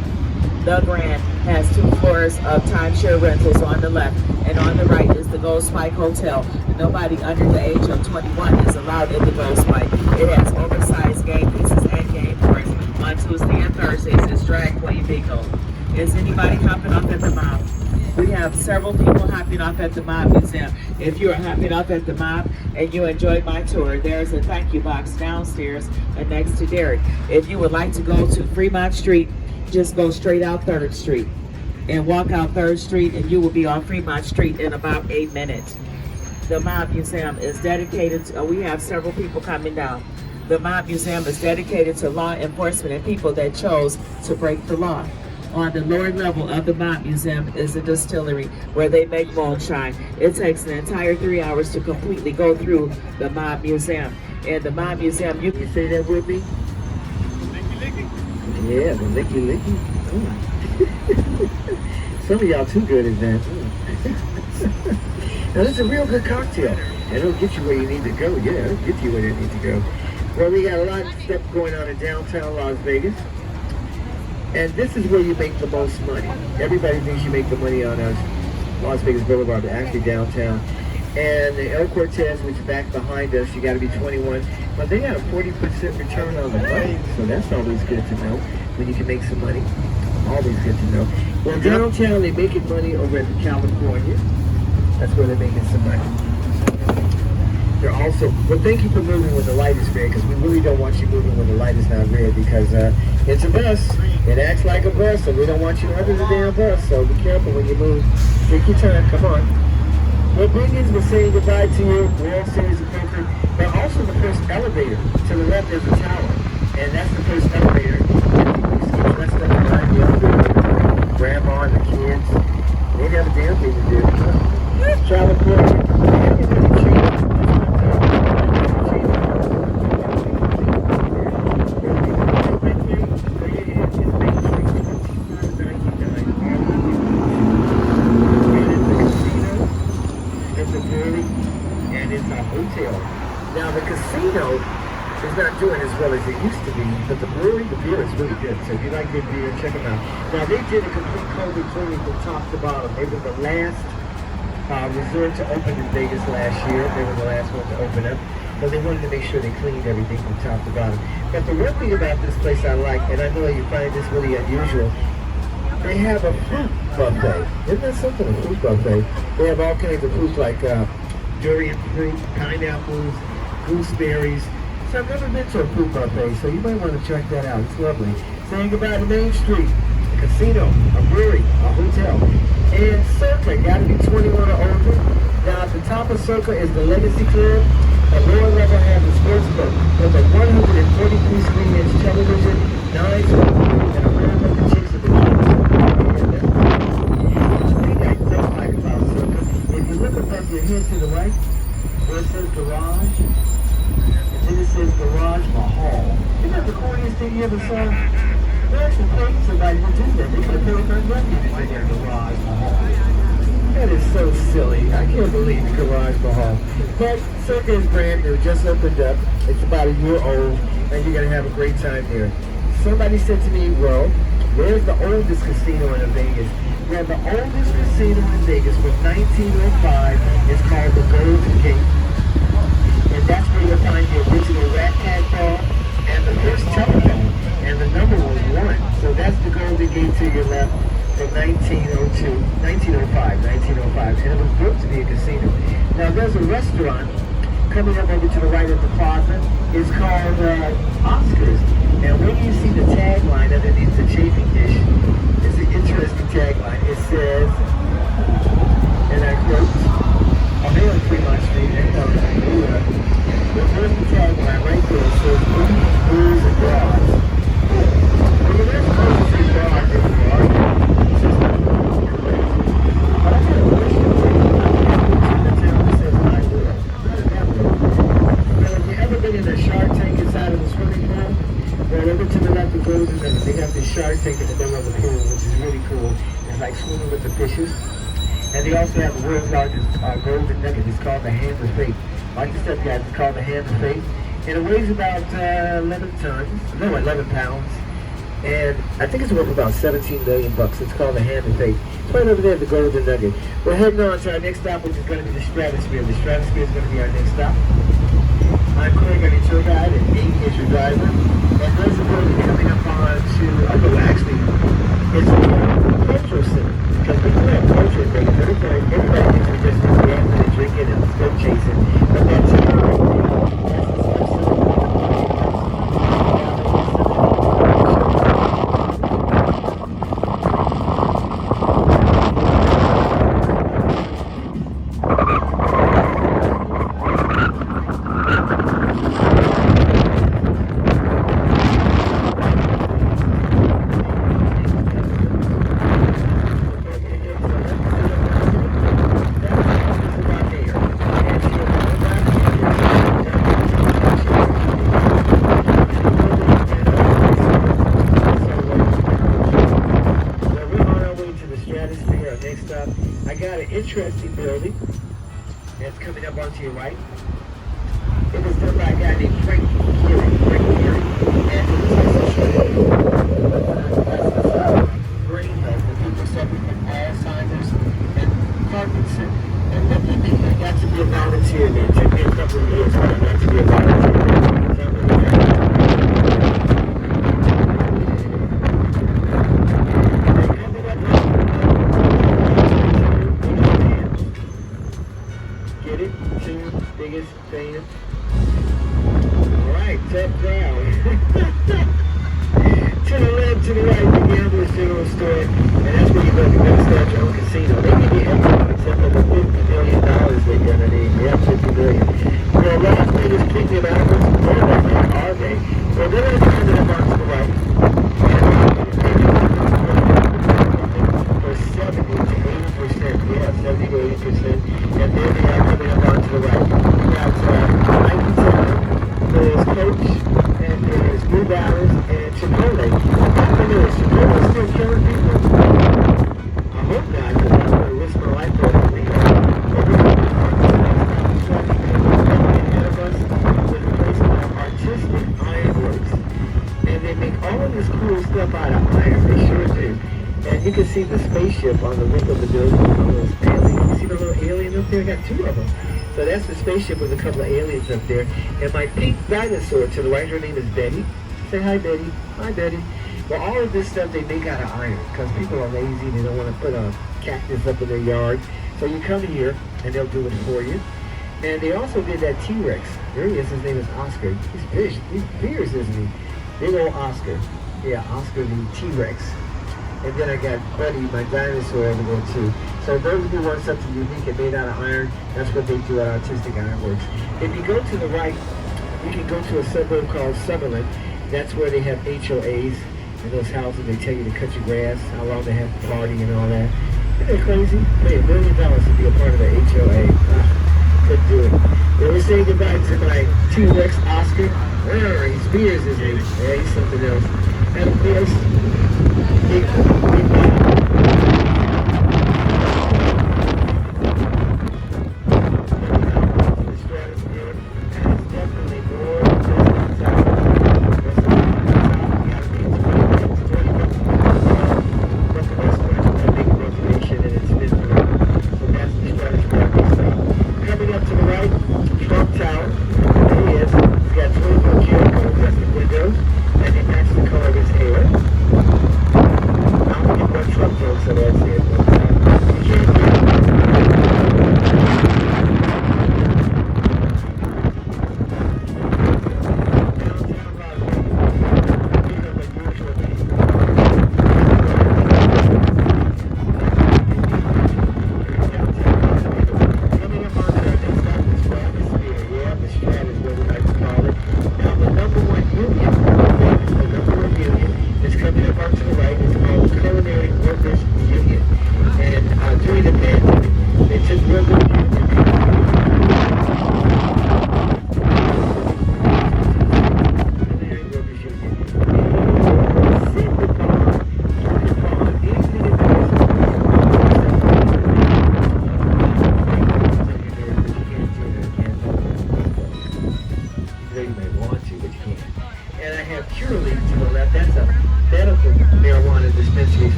B: The Grand has 2 floors of timeshare rentals on the left, and on the right is the Gold Spike Hotel. Nobody under the age of 21 is allowed in the Gold Spike. It has oversized game pieces and game boards. On Tuesday and Thursdays, it's drag queen bingo. Is anybody hopping off at the Mob? We have several people hopping off at the Mob Museum. If you are hopping off at the Mob and you enjoyed my tour, there's a thank you box downstairs next to Derek. If you would like to go to Fremont Street, just go straight out 3rd Street and walk out 3rd Street and you will be on Fremont Street in about 8 minutes. The Mob Museum is dedicated to, we have several people coming down. The Mob Museum is dedicated to law enforcement and people that chose to break the law. On the lower level of the Mob Museum is a distillery where they make moonshine. It takes an entire 3 hours to completely go through the Mob Museum. In the Mob Museum, you can say that with me?
D: Yeah, the licky. Some of y'all too good at that. Now this is a real good cocktail. And it'll get you where you need to go. Yeah, it'll get you where you need to go. Well, we got a lot of stuff going on in downtown Las Vegas. And this is where you make the most money. Everybody thinks you make the money on us, Las Vegas Boulevard, but actually downtown And the El Cortez, which is back behind us, you got to be 21. But they got a 40% return on the money, so that's always good to know when you can make some money. Always good to know. Well, downtown, they're making money over in California. That's where they're making some money. They're also, well, thank you for moving when the light is red, because we really don't want you moving when the light is not red, because it's a bus. It acts like a bus, and we don't want you under the damn bus, so be careful when you move. Take your time, come on. Well, Binions was saying goodbye to you, World Series of Poker, but also the first elevator. To the left, there's a tower, and that's the first elevator. That stuff behind the elevator. Grandma and the kids, they have a damn thing to do. Travel for Now the casino is not doing as well as it used to be, but the brewery, the beer is really good. So if you like good beer, check them out. Now they did a complete COVID cleaning from top to bottom. They were the last resort to open in Vegas last year. They were the last one to open up. But they wanted to make sure they cleaned everything from top to bottom. But the one thing about this place I like, and I know you find this really unusual, they have a fruit buffet. Isn't that something, a fruit buffet? They have all kinds of fruits like durian fruit, pineapples, gooseberries. So I've never been to a fruit buffet, so you might want to check that out. It's lovely. Saying goodbye to Main Street, a casino, a brewery, a hotel. And Circa, got to be 21 or older. Now at the top of Circa is the Legacy Club. The lower level has the sports book with a 143 screen-inch television, 9 screens, and a room of the chicks of the kids. I don't like about Circa. If you look above your head to the right, where it says garage, and then it says Garage Mahal. Isn't that the corniest thing you ever saw? They actually paid somebody to do that. They could have paid for nothing to do their Garage Mahal. That is so silly. I can't believe the Garage Mahal. But Circa is brand new, just opened up. It's about a year old, and you're going to have a great time there. Somebody said to me, well, where's the oldest casino in Vegas? Well, the oldest casino in Vegas from 1905 is called the Golden Gate. And that's where you'll find the original rat tag ball and the first telephone. And the number was 1. So that's the Golden Gate to your left from 1905. And it was built to be a casino. Now there's a restaurant coming up over to the right of the plaza. It's called Oscars. Now when you see the tagline underneath the chafing dish, it's an interesting tagline. It says, and I quote, I'm here on Fremont Street, there's the tagline right there. It says, booze, and bras. Well, you're not supposed to say bras anymore. But I got a question for you. The town that says I will. Well, have you ever been in a shark tank inside of a swimming pool? Well, over to the left of Golden Nugget, they have this shark tank in the middle of the pool, which is really cool. It's like swimming with the fishes. And they also have the world's largest Golden Nugget. It's called the Hand of Fate. Like the stuff, guys, it's called the Hand of Fate. And it weighs about 11 pounds. And I think it's worth about $17 million. It's called the Hand of Fate. It's right over there, the Golden Nugget. We're heading on to our next stop, which is going to be the Stratosphere. The Stratosphere is going to be our next stop. I'm Craig, I'm your tour guide, and Amy is your driver. And there's a building coming up on to, actually, it's a cultural center. Because we do have culture in Vegas. Everybody thinks we just do dancing and drinking and stuff chasing. But that's interesting building that's coming up onto your right. It was done by a guy named Frank Geary. And it was also brain health for people suffering from Alzheimer's and Parkinson's. And luckily, I got to be a right, tough crowd. To the left, to the right, the Gambler's General Store, and that's where you go if you're going to start your own casino. They give you everything except for the $50 million they're going to need. Yeah, $50 million. Well, Las Vegas Premium Outlets, where the heck are they? Well, they're going to turn it up onto the right. For 70 to 80%, yeah, 70 to 80%. And then they are coming up onto the right. You got Nike Town, there's Coach, and there's Blue Balance, and Chipotle. After this, Chipotle still killing people? I hope not, because I'm going to risk my life for it. Ahead of us with a place called Artistic Ironworks. And they make all of this cool stuff out of iron. They sure do. And you can see the spaceship on the roof of the building. All those aliens. You see the little alien up there? I got 2 of them. So that's the spaceship with a couple of aliens up there. And my pink dinosaur to the right, her name is Betty. Say hi, Betty. Hi, Betty. Well, all of this stuff they make out of iron because people are lazy. They don't want to put a cactus up in their yard. So you come here and they'll do it for you. And they also did that T-Rex. There he is. His name is Oscar. He's fierce, isn't he? Big old Oscar. Yeah, Oscar the T-Rex. And then I got Buddy, my dinosaur, over there too. So those of you want something unique and made out of iron, that's what they do at Artistic Ironworks. If you go to the right, you can go to a suburb called Sutherland. That's where they have HOAs. In those houses, they tell you to cut your grass, how long they have to party and all that. Isn't that crazy? Pay $1 million to be a part of the HOA. Couldn't do it. Well, we're saying goodbye to my T-Rex Oscar. He's fierce, isn't he? Yeah, he's something else. And of course, big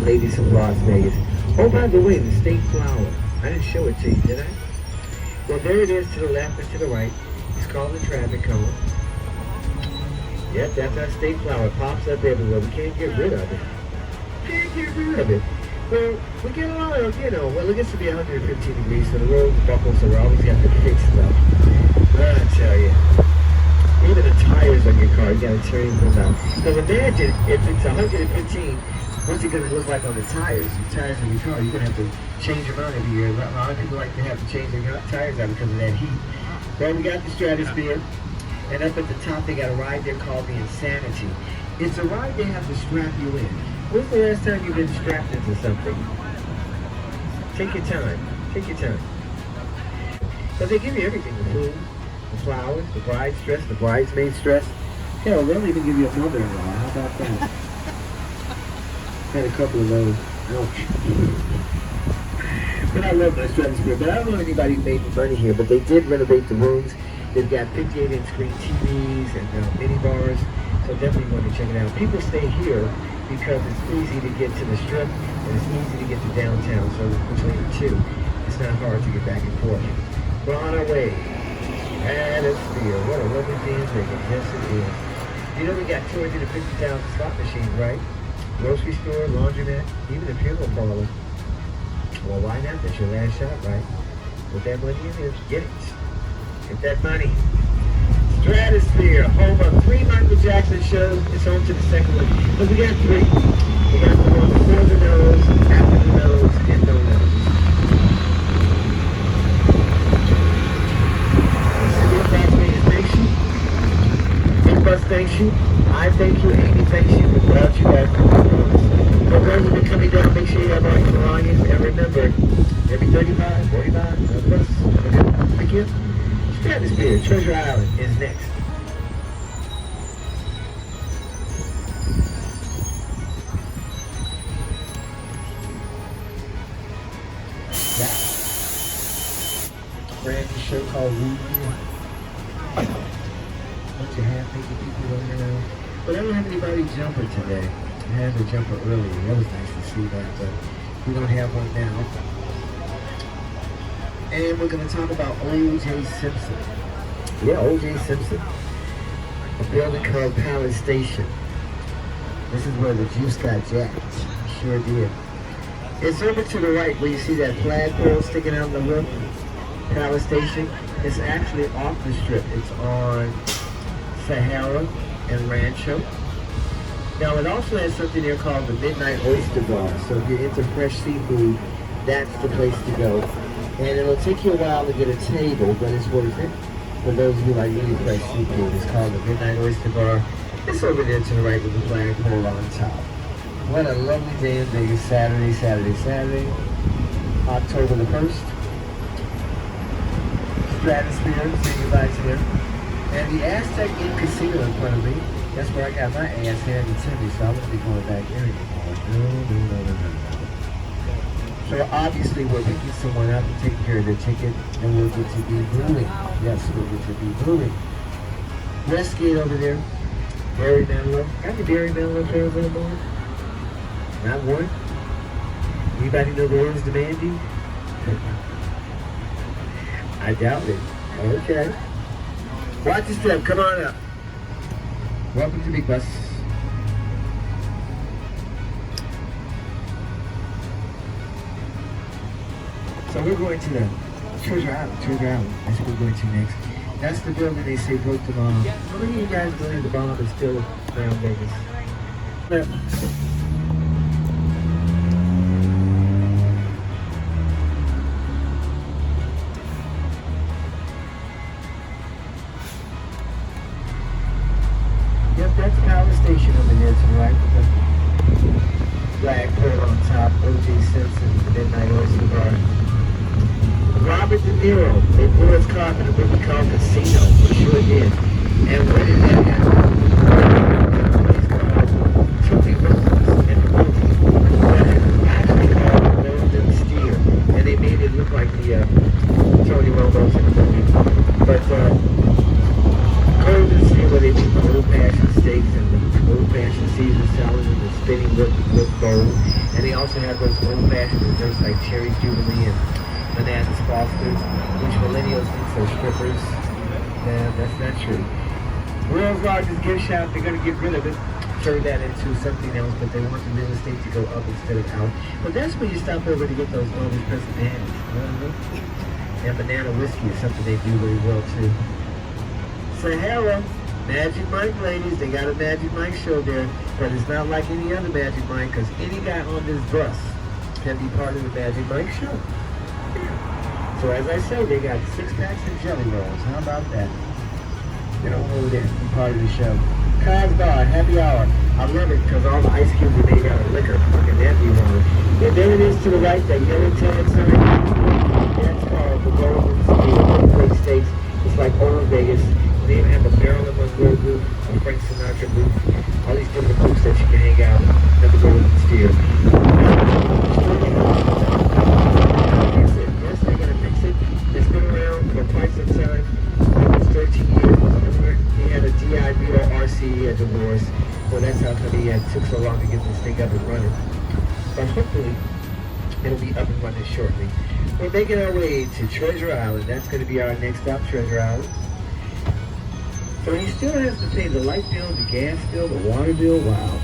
D: ladies of Las Vegas. Oh, by the way, the state flower. I didn't show it to you, did I? Well, there it is to the left and to the right. It's called the traffic cone. Yep, that's our state flower. It pops up everywhere. We can't get rid of it. Can't get rid of it. Well, we get a lot of, well, it gets to be 115 degrees, so the roads buckle, so we always have to fix stuff. But I tell you, even the tires on your car, you gotta change them out. Because imagine if it's 115, what's it going to look like on the tires? The tires of your car, you're going to have to change them out every year. A lot of people like to have to change their tires out because of that heat. Well, we got the Stratosphere, and up at the top they got a ride there called the Insanity. It's a ride they have to strap you in. When's the last time you've been strapped into something? Take your time. Take your time. But they give you everything, the food, the flowers, the bride's dress, the bridesmaid's dress. Hell, they'll even give you a mother-in-law. How about that? Had a couple of those. Ouch. But I love my Stratosphere. But I don't know anybody who made money here, but they did renovate the rooms. They've got 58-inch screen TVs and mini bars, so definitely want to check it out. People stay here because it's easy to get to the Strip and it's easy to get to downtown. So between the two, it's not hard to get back and forth. We're on our way. Stratosphere. What a lovely damn thing. Yes, it is. You know we got 250,000 slot machines, right? Grocery store, laundromat, even a funeral parlor. Well, why not? That's your last shot, right? Put that money in there. Get it. Get that money. Stratosphere, home of 3 Michael Jackson shows. It's on to the second one. But we got 3. We got the one before the nose, after the nose, and no nose. Bus thanks you. I thank you. Amy thanks you. Without you guys, for those who have been coming down, make sure you have all your belongings. And remember, every 35, 45, one bus. Thank you. Stratosphere, Treasure Island is next. That brand new show called Ruby. Bunch of half-naked people running around. But I don't have anybody jumper today. I had a jumper earlier. That was nice to see that, but we don't have one now. And we're going to talk about O.J. Simpson. Yeah, O.J. Simpson. A building called Palace Station. This is where the juice got jacked. Sure did. It's over to the right where you see that flagpole sticking out in the roof. Palace Station. It's actually off the strip. It's on Sahara and Rancho. Now it also has something there called the Midnight Oyster Bar. So if you're into fresh seafood, that's the place to go. And it'll take you a while to get a table, but it's worth it. For those of you like really fresh seafood, it's called the Midnight Oyster Bar. It's over there to the right with the flagpole on top. What a lovely day in Vegas. Saturday. October the 1st. Stratosphere, say goodbye to them. And the Aztec Inn Casino in front of me, that's where I got my ass handed to me, so I won't be going back there anymore. No. So obviously we're picking someone up to take care of their ticket, and we'll get to be brewing. Yes, we'll get to be brewing. Westgate over there, Barry Manilow. Got any Barry Manilow fans on board? Not one? Anybody know the words demanding? I doubt it. Okay. Watch your step. Come on up. Welcome to Big Bus. So we're going to the Treasure Island. That's what we're going to next. That's the building they say broke the bomb. How many of you guys believe the bomb is still around Vegas? Yep, that's Palace Station over there to the right with the flagpole on top. O.J. Simpson, the Midnight Oyster Bar. Robert De Niro, they blew his car in a movie called Casino. He sure did. And where did that happen? It's called Tony Robbins in the movie. That is actually called Golden Steer. And they made it look like the Tony Robbins in the movie. But Golden Steer, where they make the old-fashioned steaks and the old-fashioned Caesar salad and the spinning with bowl. And they also have those old-fashioned desserts like Cherry Jubilee and Bananas Foster, which millennials think are strippers. Yeah, that's not true. World's largest gift shop, they're going to get rid of it, turn that into something else, but they want the real estate to go up instead of out. But that's where you stop over to get those Elvis Presley bananas. And banana whiskey is something they do really well too. Sahara, Magic Mike ladies, they got a Magic Mike show there, but it's not like any other Magic Mike, because any guy on this bus can be part of the Magic Mike show. So as I say, they got 6-packs and jelly rolls. How about that? Get over there, be part of the show. Cos Bar, happy hour. I love it because all the ice cubes are made out of liquor. Fucking that be wrong. And there it is to the right, that yellow tan sign. That's called the Golden Steak Steaks. It's like Old Vegas. They even have a Marilyn Monroe booth, a Frank Sinatra booth. All these different booths that you can hang out at the Golden Steer. It's been around for quite some time. It's 13 years. He had a DI Beetle RC, a divorce. Well, that's how come he took so long to get this thing up and running. But hopefully, it'll be up and running shortly. We're making our way to Treasure Island. That's going to be our next stop, Treasure Island. So he still has to pay the light bill, the gas bill, the water bill. Wow.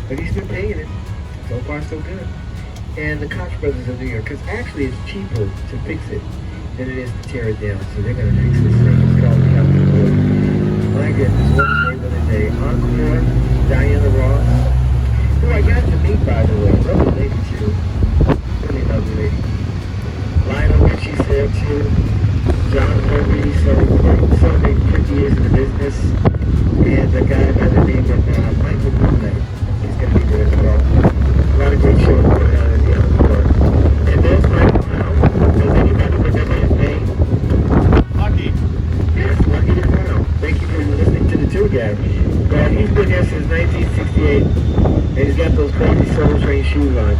D: But he's been paying it. So far, so good. And the Koch brothers of New York, because actually it's cheaper to fix it than it is to tear it down. So they're going to fix this thing. It's called Captain Wood. My goodness, what a name of the day. Encore, Diana Ross, who I got to meet, by the way. Lovely lady, too. Really lovely lady. Lionel Richie said, too. John Murray, celebrating 50 years in the business. And a guy by the name of Michael Bublé. He's going to be there as well. A lot of great shows going on at the Encore. And there's Michael now. Does anybody remember his name?
A: Lucky.
D: Yes, Lucky the Clown. Thank you for listening to the tour guide. Well, he's been here since 1968, and he's got those crazy Soul Train shoes on.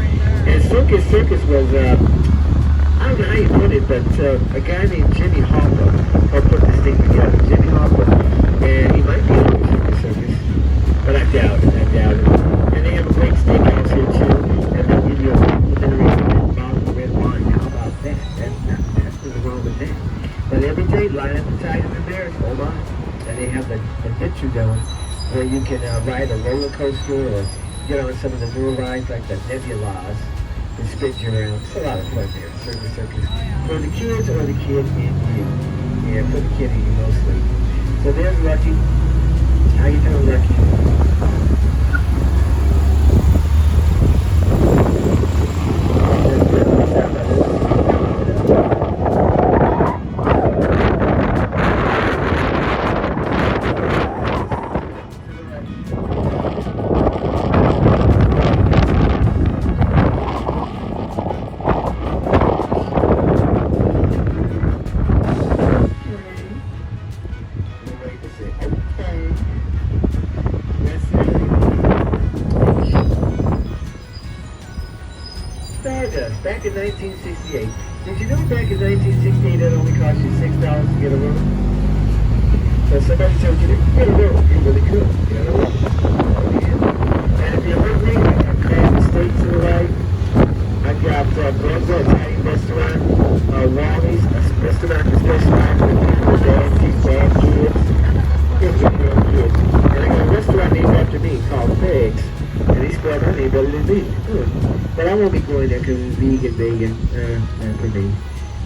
D: And Circus was, I don't know how you put it, but a guy named Jimmy Hoffa helped put this thing together. Jimmy Hoffa. And he might be on the Circus, but I doubt it. And they have a great steakhouse here, too, and they'll give you a complimentary bottle of red wine. How about that? That's nothing wrong with that. But every day, line up the Tigers and Bears, hold on. And they have the adventure going where you can ride a roller coaster or get on some of the newer rides like the Nebulas and spin you around. It's a lot of fun there, Circus. For the kids or the kid in you. Yeah, for the kid in you mostly. So there's Lucky. How you doing, Lucky? Back in 1968. Did you know back in 1968 it only cost you $6 to get a room? So somebody told you to get a room. You really could get a room. And if you're hungry, I have the steak to the right. I got Bronzo Italian restaurant, Wally's, a restaurant that's specialized with people, bad kids. Kids are real kids. And I got a restaurant named after me called Pegs. And he spelled my name better than me. But I won't be going there because it's vegan, not for me.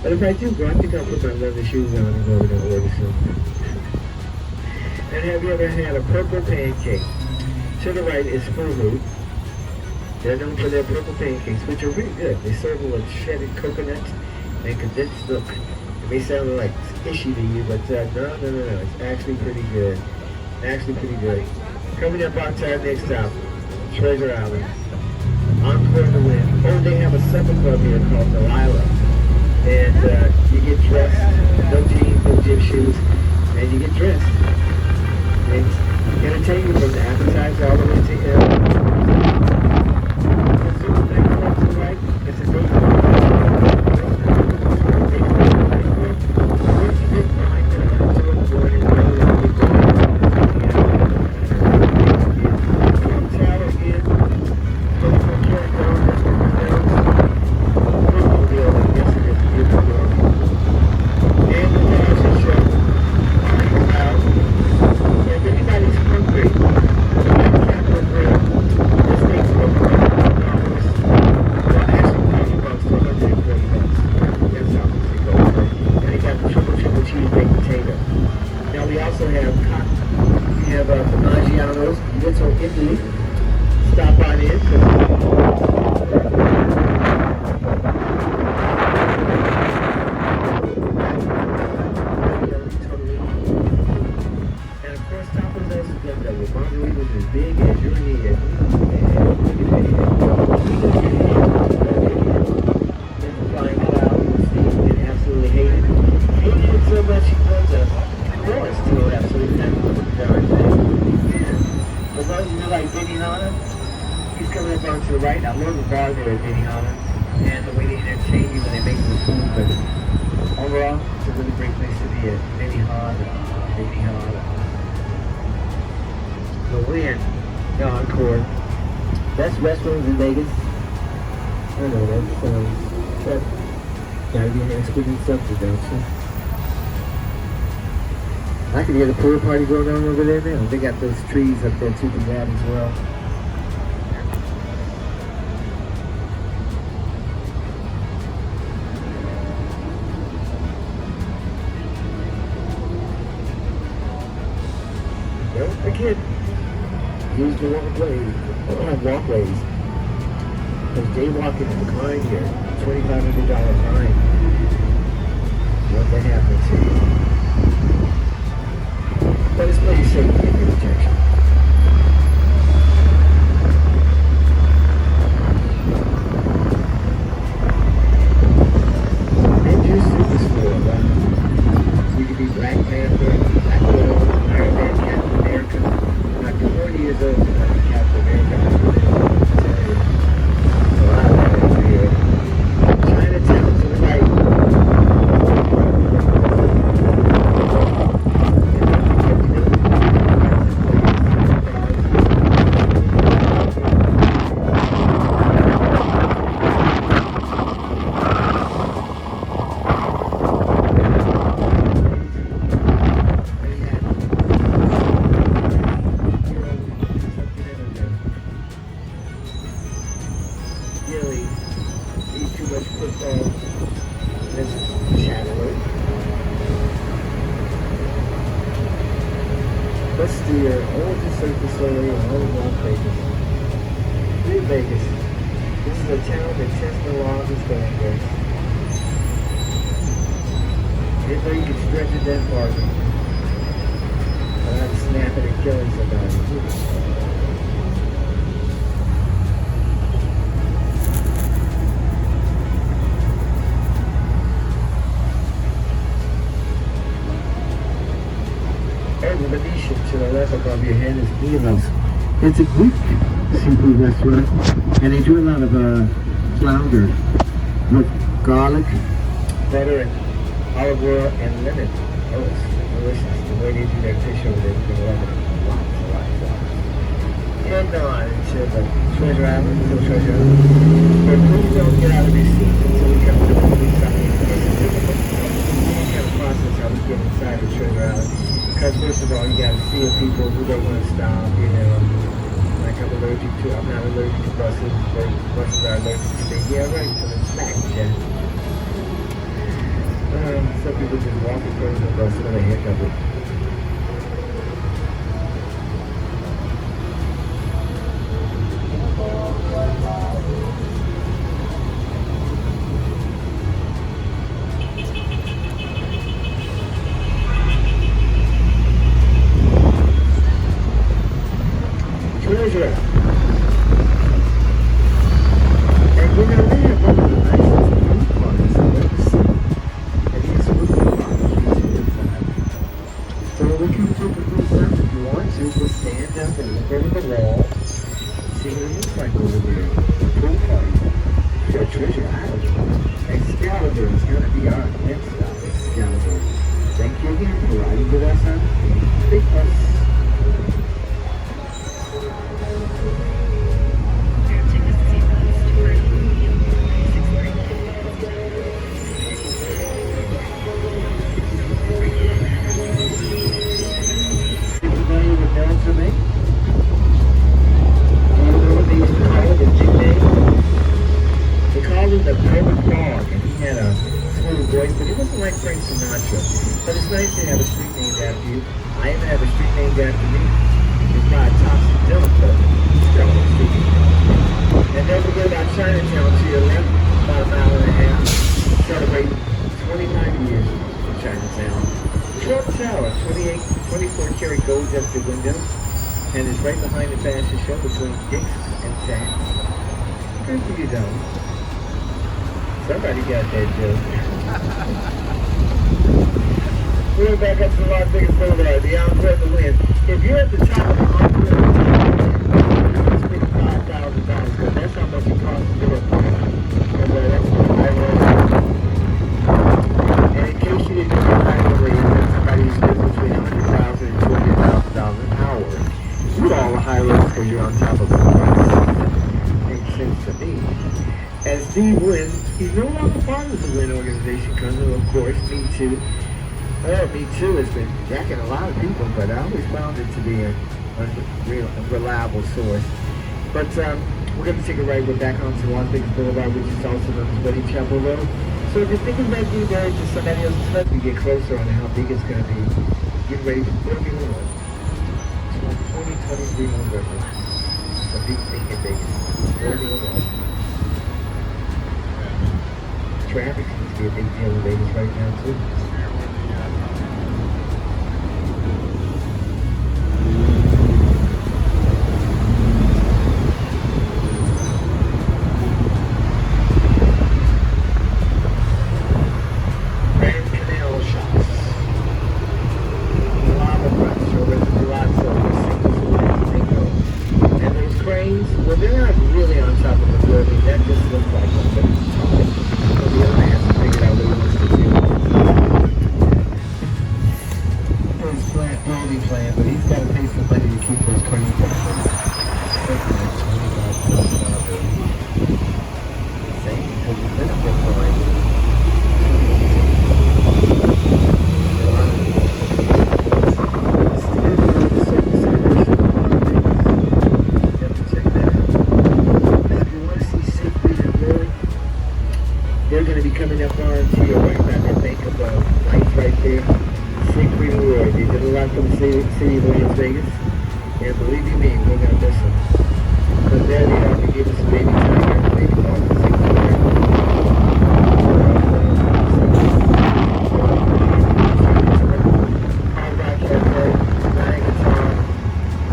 D: But if I do go, I think I'll put my leather shoes on and go over there and order something. And have you ever had a purple pancake? To the right is Fugu. They're known for their purple pancakes, which are really good. They serve them with shredded coconut and condensed milk. It may sound like fishy to you, but no. It's actually pretty good. Coming up on time next stop, Treasure Island. Encore the Wind. Oh, they have a supper club here called Delilah. And you get dressed, no jeans, no gym shoes, and you get dressed. And entertain you from the appetizer all the way to it's a day. Best restaurants in Vegas. I know that gotta be an expert in something, don't you? I can hear the pool party going on over there now. They got those trees up there too for that as well. Don't forget, use the walkways. Because jaywalking is a fine here. $2,500 fine. What that happens to you. But it's pretty safe to get your protection. And your super store, right? You could be Black Panther, Black Widow, Iron Man, Captain America. Not 40 years old, you're not Captain America. So I love it here. Chinatown to the right. Really, eat too much football. That's shallow. Let's steer over to Circus Soleil and all around Vegas. We're in Vegas. This is a town that tests the laws is going there. Didn't know you could stretch it that far. Without snapping and killing somebody. The Venetian to the left above your head is Nemo's. It's a Greek seafood restaurant, and they do a lot of flounder with garlic, butter, and olive oil, and lemon. Oh, it's delicious. The way they do their fish over there, you can love it. Lots. And on to the Treasure Island, the Treasure Island. But please don't get out of your seat until we come to the police side. It's kind of process how we get inside the Treasure Island. Because first of all, you got to see people who don't want to stop, you know. Like I'm allergic to, I'm not allergic to buses, but buses are allergic to me. Yeah, right, so it's back, yeah. Some people just walk in front of the bus and they hiccup it. Treasure. And we're going to have one of the nicest food parties I've ever seen. And these food parties inside. So we can take a food stuff if you want to. Just stand up and look over the wall. See what it looks like over there. Pool party. Your Treasure Island. Excalibur is going to be our next stop. Excalibur. Thank you again for riding with us on Big Bus. Like Frank Sinatra, but it's nice to have a street named after you. I even have a street named after me. It's by Thompson Dillon, but still a street. And don't forget about Chinatown to your left, about a mile and a half. Celebrate 25 years in Chinatown. Trump Tower, 24 karat gold up the window, and it's right behind the fashion show between Dick's and Saks. Good for you, though. Somebody got that joke. We're back up to Las Vegas Boulevard, the Encore the Wind. If you're at the top of the Encore, it's $55,000, but that's how much it costs to go up there. That's the highway. And in case you didn't know the highway, somebody who's spends between $100,000 and $200,000 an hour. You all are high roads because you're on top of the price. Makes sense to me. And Steve Wynn, he's no longer part of the Wynn organization because of course, Me Too. Oh, me too. It's been jacking a lot of people, but I always found it to be a real reliable source. But we're going to take a right. We're back onto Las Vegas Boulevard, which is also known as Wedding Chapel Road. So if you're thinking about getting married to somebody else's husband, get closer on how big it's going to be. Get ready for 2023 November. A big thing in Vegas. 31. Traffic seems to be a big deal in Vegas right now, too. Well, they're not really on top of the building. That just looks like something. So the other man has to figure out what he wants to do. His building plan, but he's got to pay somebody to keep those cranes down. Same, because he's been up there for like they're going to be coming up onto your right back and think of the lights right there. Siegfried and Roy. They did a lot for the city of Las Vegas. And believe you me, we're going to miss them. Because there they are. They gave us a baby tiger, baby dog, Siegfried. Hard Rock Cafe, Nine Guitar.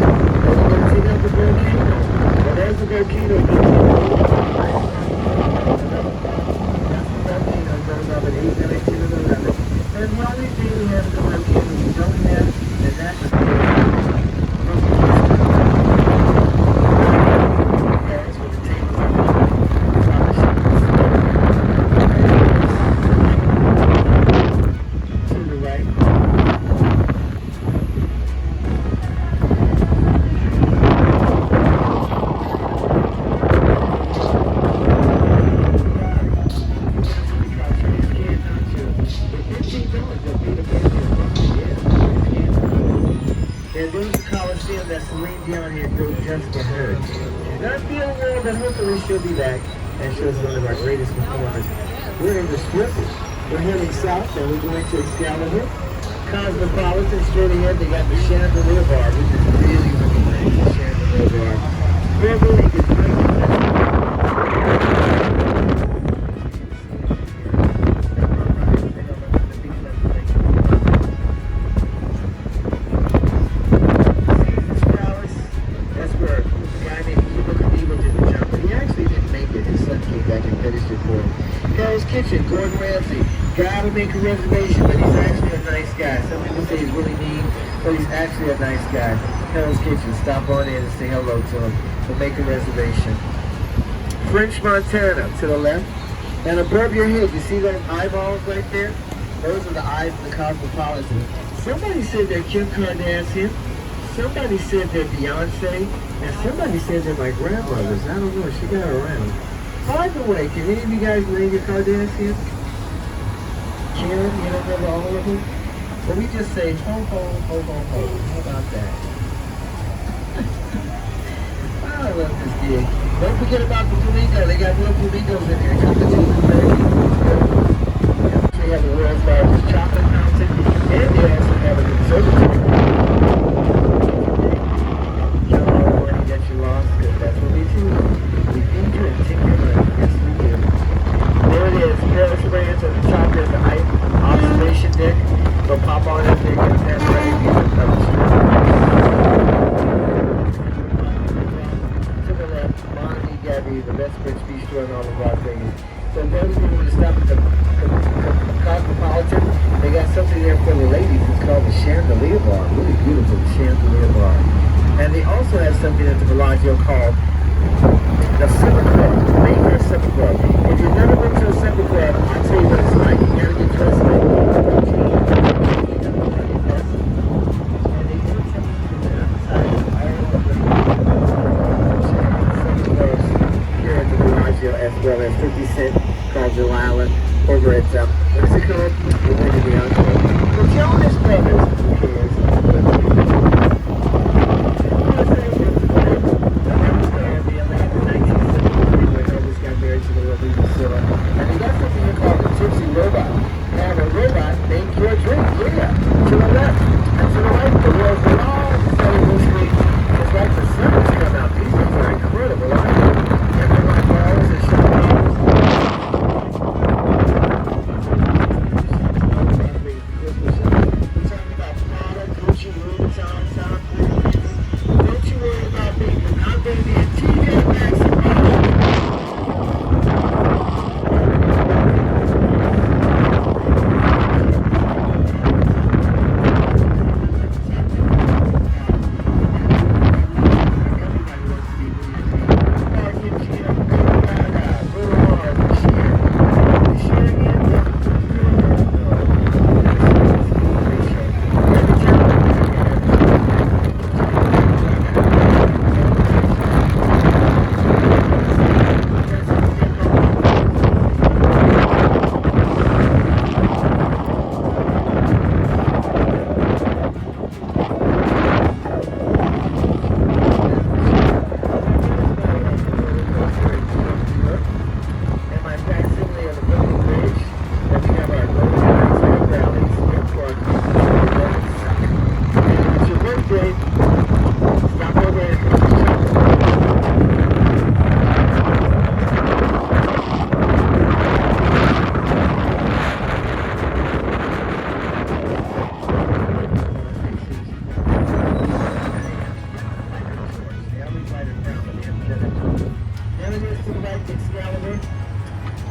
D: And we're going to take out the volcano. Well, there's the volcano. And while we do have the volcano, we don't have the national guys with the tables to the right. And there's the Coliseum that Celine Dion here built just for her. She's not feeling well, but hopefully she'll be back and show us one of our greatest performers. We're in the strip. We're heading south and we're going to Excalibur. Cosmopolitan straight ahead. They got the Chandelier Bar, which is really, really nice. The Chandelier Bar. Beverly is right. Kitchen, Gordon Ramsay. Gotta make a reservation, but he's actually a nice guy. Some people say he's really mean, but he's actually a nice guy. Hell's Kitchen, stop on in and say hello to him. We'll make a reservation. French Montana to the left. And above your head, you see those eyeballs right there? Those are the eyes of the Cosmopolitan. Somebody said they're Kim Kardashian. Somebody said they're Beyonce. And somebody said they're my grandmothers. I don't know, she got around. By the way, can any of you guys name your Kardashians? Karen, you don't remember all of them? Well, we just say ho, ho, ho, ho, ho. How about that? Oh, I love this gig. Don't forget about the flamingo. They got more flamingos in here. Come to the They have the world's largest chocolate fountain, and they also have a conservatory. You know all the money that you lost, because that's what we do. We feed you and take your money. Yes, we do. There it is. Paris Ranch at the top. There's the observation deck. Go pop on that thing and pass right view of the street. To the left, Monty Gabby, the best French bistro in all of Las Vegas. So those who want to stop at the Cosmopolitan, they got something there for the ladies. It's called the Chandelier Bar. Really beautiful, the Chandelier Bar. And they also have something at the Bellagio called the Supper Club, the Mayfair Supper Club. If you've never been to a supper club, I'll tell you what it's like. You gotta get dressed like here at the Bellagio, as well as 50 Cent called Joe Island over at, what is it called? The Hotel to the left and to the right, the world's largest LED screen. It's like the sun has come out. These things are incredible, aren't they? And they're like balls and shot balls. We're talking about Prada, Gucci, Louis Vuitton, Tom Cruise. Don't you worry about me, because I'm going to be a TJ Maxx.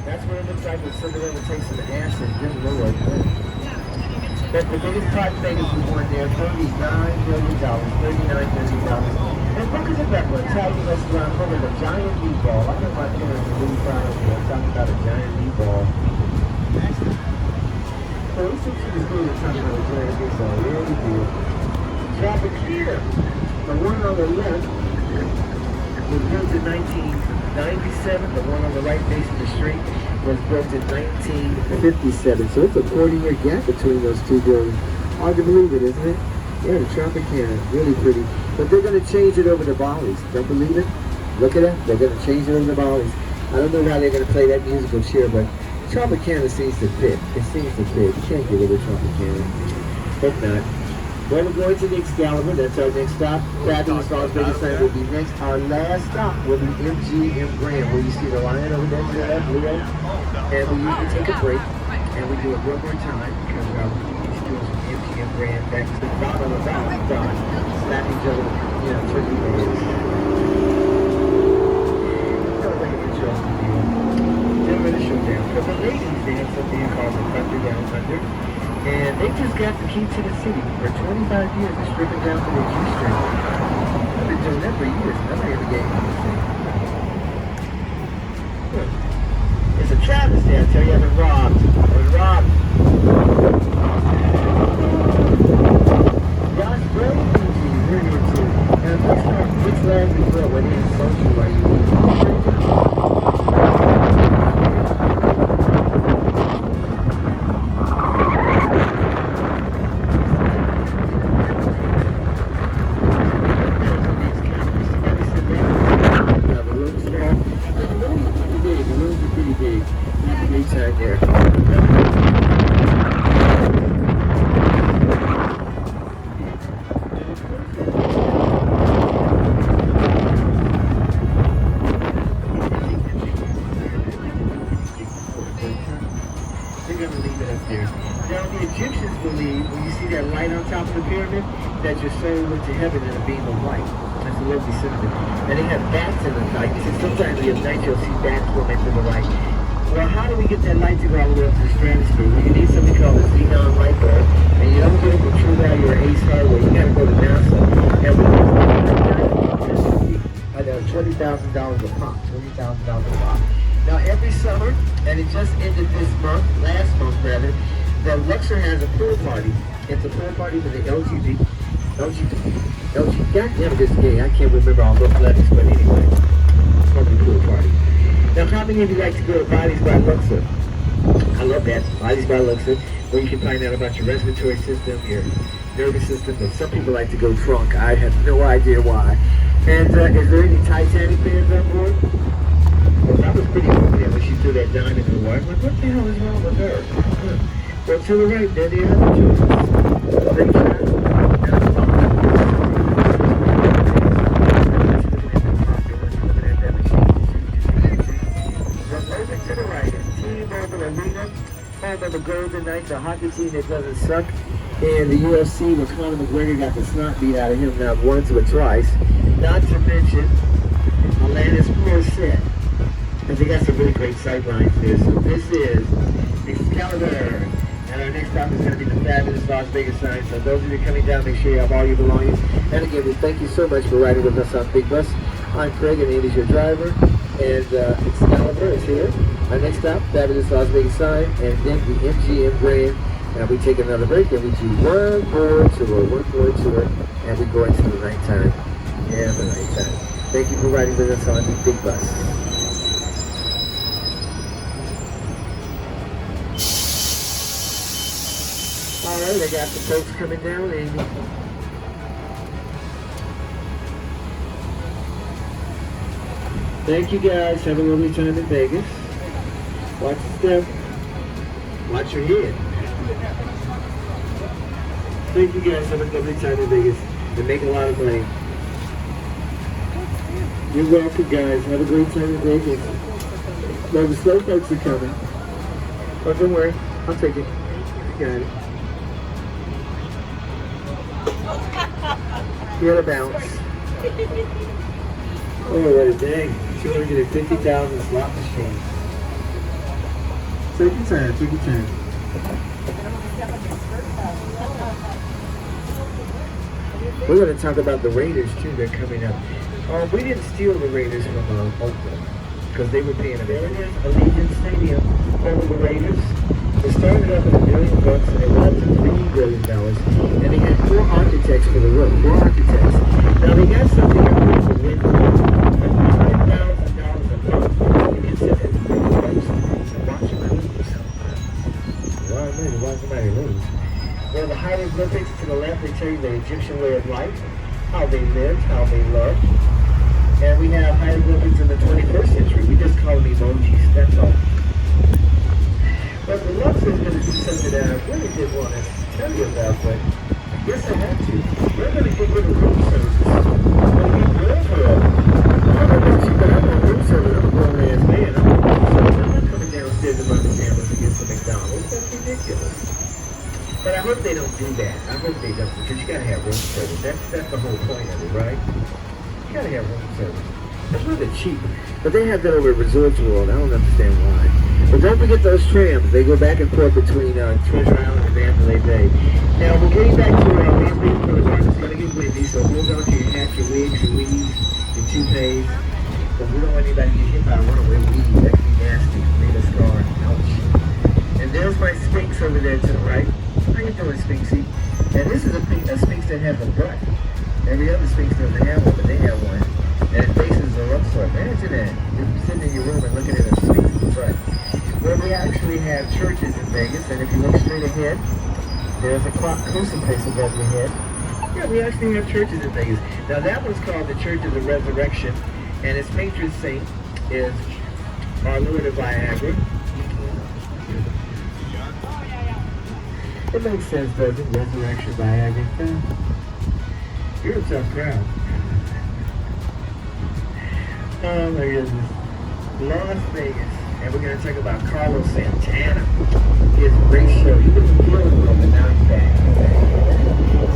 D: That's what it looks like when Cinderella takes some acid. Good Lord. But the biggest part Vegas was won there, $39 million. And look at that one, Italian restaurant full of a giant meatball. I know my parents are really proud of me. I'm talking about a giant meatball. So we think she was good at talking about a giant meatball. Really good. Tropicana, the one on the left, was built in 1997. The one on the right facing the street was built in 1957. So it's a 40-year gap between those two buildings. Hard to believe it, isn't it? Yeah, the Tropicana, really pretty. But they're going to change it over to Bally's. Don't believe it? Look at that. They're going to change it over to Bally's. I don't know how they're going to play that musical chair, but Tropicana seems to fit. It seems to fit. You can't get rid of Tropicana. Hope not. Well, we're going to the Excalibur. That's our next stop. Fabulous Las Vegas night will be next. Our last stop will be MGM Grand, where you see the lion over there to the left, Leo. And we usually take a break, and we do it one more time, because we do it from MGM Grand back to the bottom of the done. Slap each other, you know, turkey legs. Sounds like an interesting deal. Gentlemen, showdown. Because the ladies dance something called the Thunder Down Under. And they just got the key to the city for 25 years and stripping down to their G-string. I've been doing that for years. Nobody ever gave me anything. It's a travesty, I tell you. I've been robbed. I was robbed. Josh Brady, we're here too. And which land we built when he in social are you? That your soul went to heaven in a beam of light. That's a lovely sentiment. And they have bats in the night. You see, sometimes at night you'll see bats swimming to the light. Well, how do we get that light to go all the way up to the stratosphere? Well, you need something called a xenon light bulb. And you don't get it from True Value or Ace Hardware. You gotta go to NASA. And we I know, $20,000 a pop. $20,000 a pop. Now, every summer, and it just ended this month, last month rather, the Luxor has a pool party. It's a pool party for the LG, goddamn this gay, I can't remember all those letters, but anyway, it's going to be a pool party. Now, how many of you like to go to Bodies by Luxor? I love that, Bodies by Luxor, where you can find out about your respiratory system, your nervous system, but some people like to go drunk. I have no idea why. And is there any Titanic fans on board? Well, that was pretty cool there when she threw that diamond in the water. I'm like, what the hell is wrong with her? Well, to the right, there the other two. the hockey team that doesn't suck in the UFC where Conor McGregor got the snot beat out of him not once but twice. Not to mention Alanis Morissette. Because they got some really great sight lines there. So this is Excalibur. And our next stop is going to be the fabulous Las Vegas sign. So those of you coming down, make sure you have all your belongings. And again, we thank you so much for riding with us on Big Bus. I'm Craig, and Andy is your driver. And Excalibur is here. Our next stop, fabulous Las Vegas sign, and then the MGM brand. And we take another break, and we do one more tour, and we go into the nighttime. And the nighttime. Thank you for riding with us on the Big Bus. All right, I got the folks coming down, Amy. Thank you guys. Have a lovely time in Vegas. Watch your step. Watch your head. Thank you guys. Have a lovely time in Vegas. And make a lot of money. You're welcome, guys. Have a great time in Vegas. Well, the slow folks are coming. Oh, don't worry. I'll take it. You got it. You had a bounce. Oh, what a day. 250,000 slot machine. Take your time, take your time. We're going to talk about the Raiders, too. They're coming up. We didn't steal the Raiders from Oakland because they were paying a Allegiant Stadium over the Raiders. They started up at $1 million and they went up to $3 billion. And they had 4 architects for the room. 4 architects. Now they got something that was a win $5,000 a month. You can sit at the post and watch them lose. Why watch somebody lose? Well, the hieroglyphics to the left, they tell you the Egyptian way of life, how they lived, how they loved. And we have hieroglyphics in the 21st century. We just call them emojis, that's all. But the Lux is going to do something that I really did want to tell you about, but I guess I have to. We're going to get rid of room service. We're going to get rid of it. I don't know about you, but I'm on room service. I'm a grown-ass man. I'm on room service. I'm not coming downstairs to run the cameras to get some McDonald's. That's ridiculous. But I hope they don't do that. I hope they don't, because you got to have room service. That's the whole point of it, right? You got to have room service. That's really cheap. But they have that over at Resorts World. I don't understand why. But don't forget those trams. They go back and forth between Treasure Island and Mandalay Bay. Now, we're getting back to Las Vegas Boulevard. It's going to get windy, so hold on to your hats, your wigs, your weaves, your toupees. Because we don't want anybody to get hit by a runaway weed. That could be nasty. Leave a scar. Ouch. And there's my Sphinx over there to the right. How you doing, Sphinxy? And this is a Sphinx that has a butt. Every other Sphinx doesn't have one, but they have one. And its faces are up, so imagine that. You're sitting in your room and looking at a Sphinx's butt. Well, we actually have churches in Vegas, and if you look straight ahead, there's a crucifix above your head. Yeah, we actually have churches in Vegas. Now, that one's called the Church of the Resurrection, and its patron saint is Our Lord of Viagra. It makes sense, doesn't it? Resurrection Viagra. You're a tough crowd. Oh my goodness. Las Vegas. And we're going to talk about Carlos Santana. His great show. He was feeling well, but now he's back.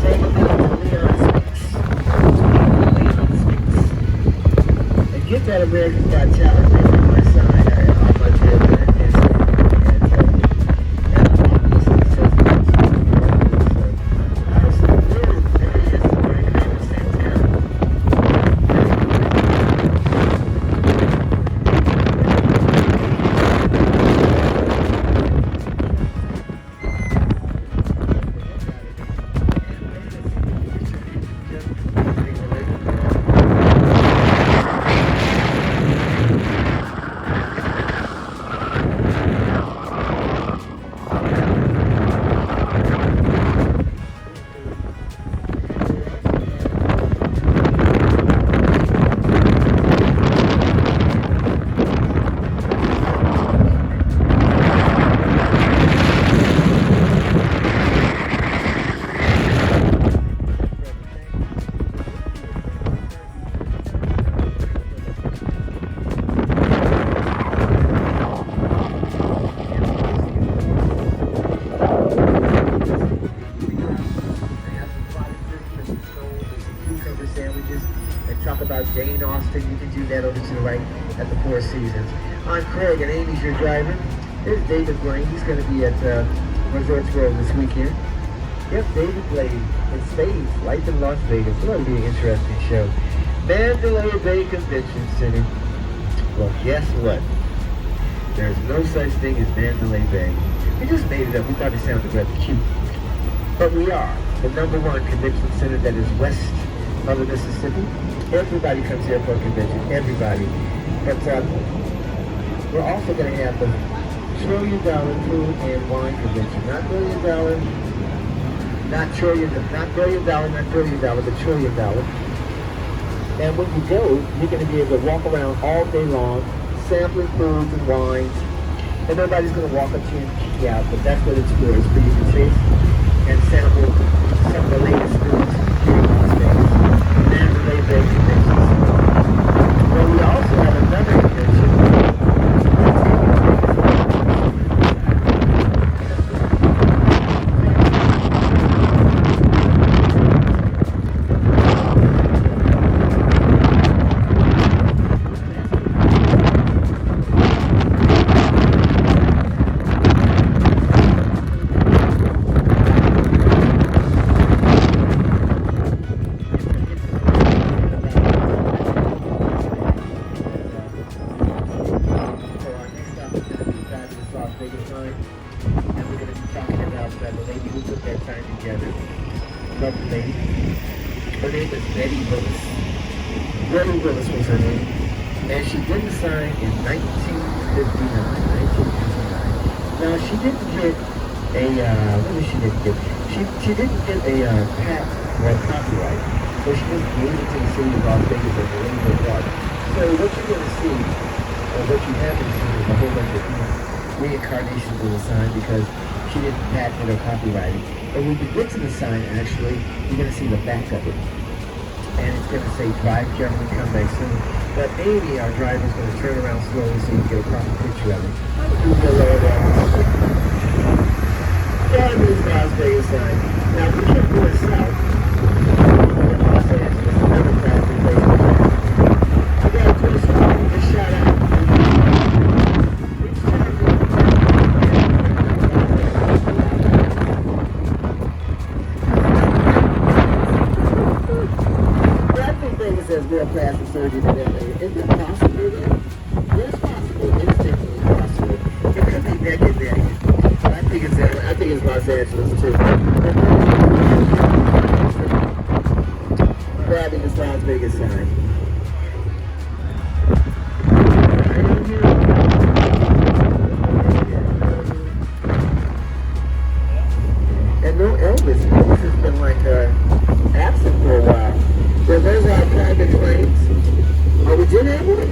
D: Same with Leon Spinks. And get that American Got Talent on my side. On my bed. about Dane Austin, you can do that over to the right at the Four Seasons. I'm Craig, and Amy's your driver. There's David Blaine. He's going to be at Resorts World this weekend. Yep, David Blaine in Spades, Life in Las Vegas. It'll be an interesting show. Mandalay Bay Convention Center. Well, guess what? There's no such thing as Mandalay Bay. We just made it up. We thought it sounded rather cute. But we are the #1 convention center that is west of the Mississippi. Everybody comes here for a convention. Everybody. But we're also going to have the $1 trillion food and wine convention. Not $1 billion, not $1 trillion, not $1 billion, not $1 trillion, but $1 trillion. And when you go, you're going to be able to walk around all day long, sampling foods and wines. And nobody's going to walk up to you and kick you out, but that's what it's for. It's for you to taste and sample some of the latest foods here in Las Vegas. Mandalay Bay Convention. Well, we also have another convention. She didn't get a patent or a copyright, so she just gave it to the city of Las Vegas as a legal art. So what you're going to see, or what you haven't seen, is a whole bunch of reincarnations of the sign because she didn't patent it or copyright it. But when you get to the sign, actually, you're going to see the back of it. And it's going to say, drive carefully, come back soon. But Amy, our driver, is going to turn around slowly so you can get a proper picture of it. Fabulous Las Vegas sign. Now, if we keep going south, Los Angeles, another traffic place. I got to put a shout out. I think Vegas has more plastic surgery than LA. Is it possible? It's possible. It's definitely possible. It could be naked there. I think it's Los Angeles too. Grabbing this Las Vegas sign. And no Elvis. Elvis has been like absent for a while. So there's our private planes. Oh, we did have one?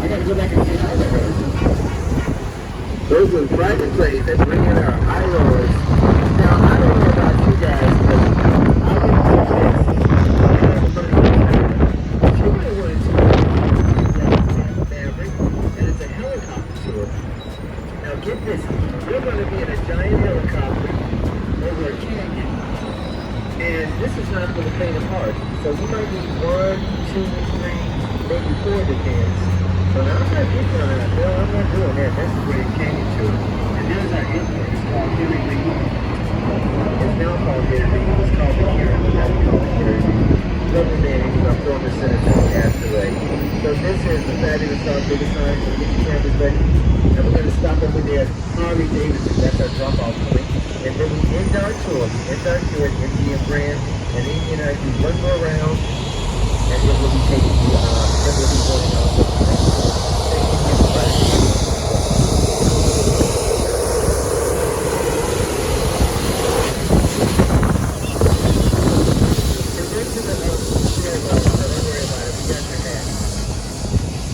D: I gotta go back and see how that was. Those are private planes that bring in our high rollers. Now, I don't know about you guys, but I went to Texas. She really wanted to Maverick, and it's a helicopter tour. Now, get this. We're going to be in a giant helicopter over a canyon. And this is not for the faint of heart. So you might need 1, 2, 3, maybe 4 to dance. But I'm not getting on that, Bill. I'm not doing that. That's where it came to. And there's our airport. It's called Harry Lee. It's now called Harry Lee. It was called the Harry Lee. Now we call it Harry Lee. Lovely man. He was our former senator who passed away. So this is the fabulous Las Vegas sign. So get your cameras ready. And we're going to stop over there at Harley Davidson. That's our drop-off point. And then we end our tour. We end our tour at MGM Grand. And Amy and I do one more round. And then we'll be taking you, then we'll be going on with the next.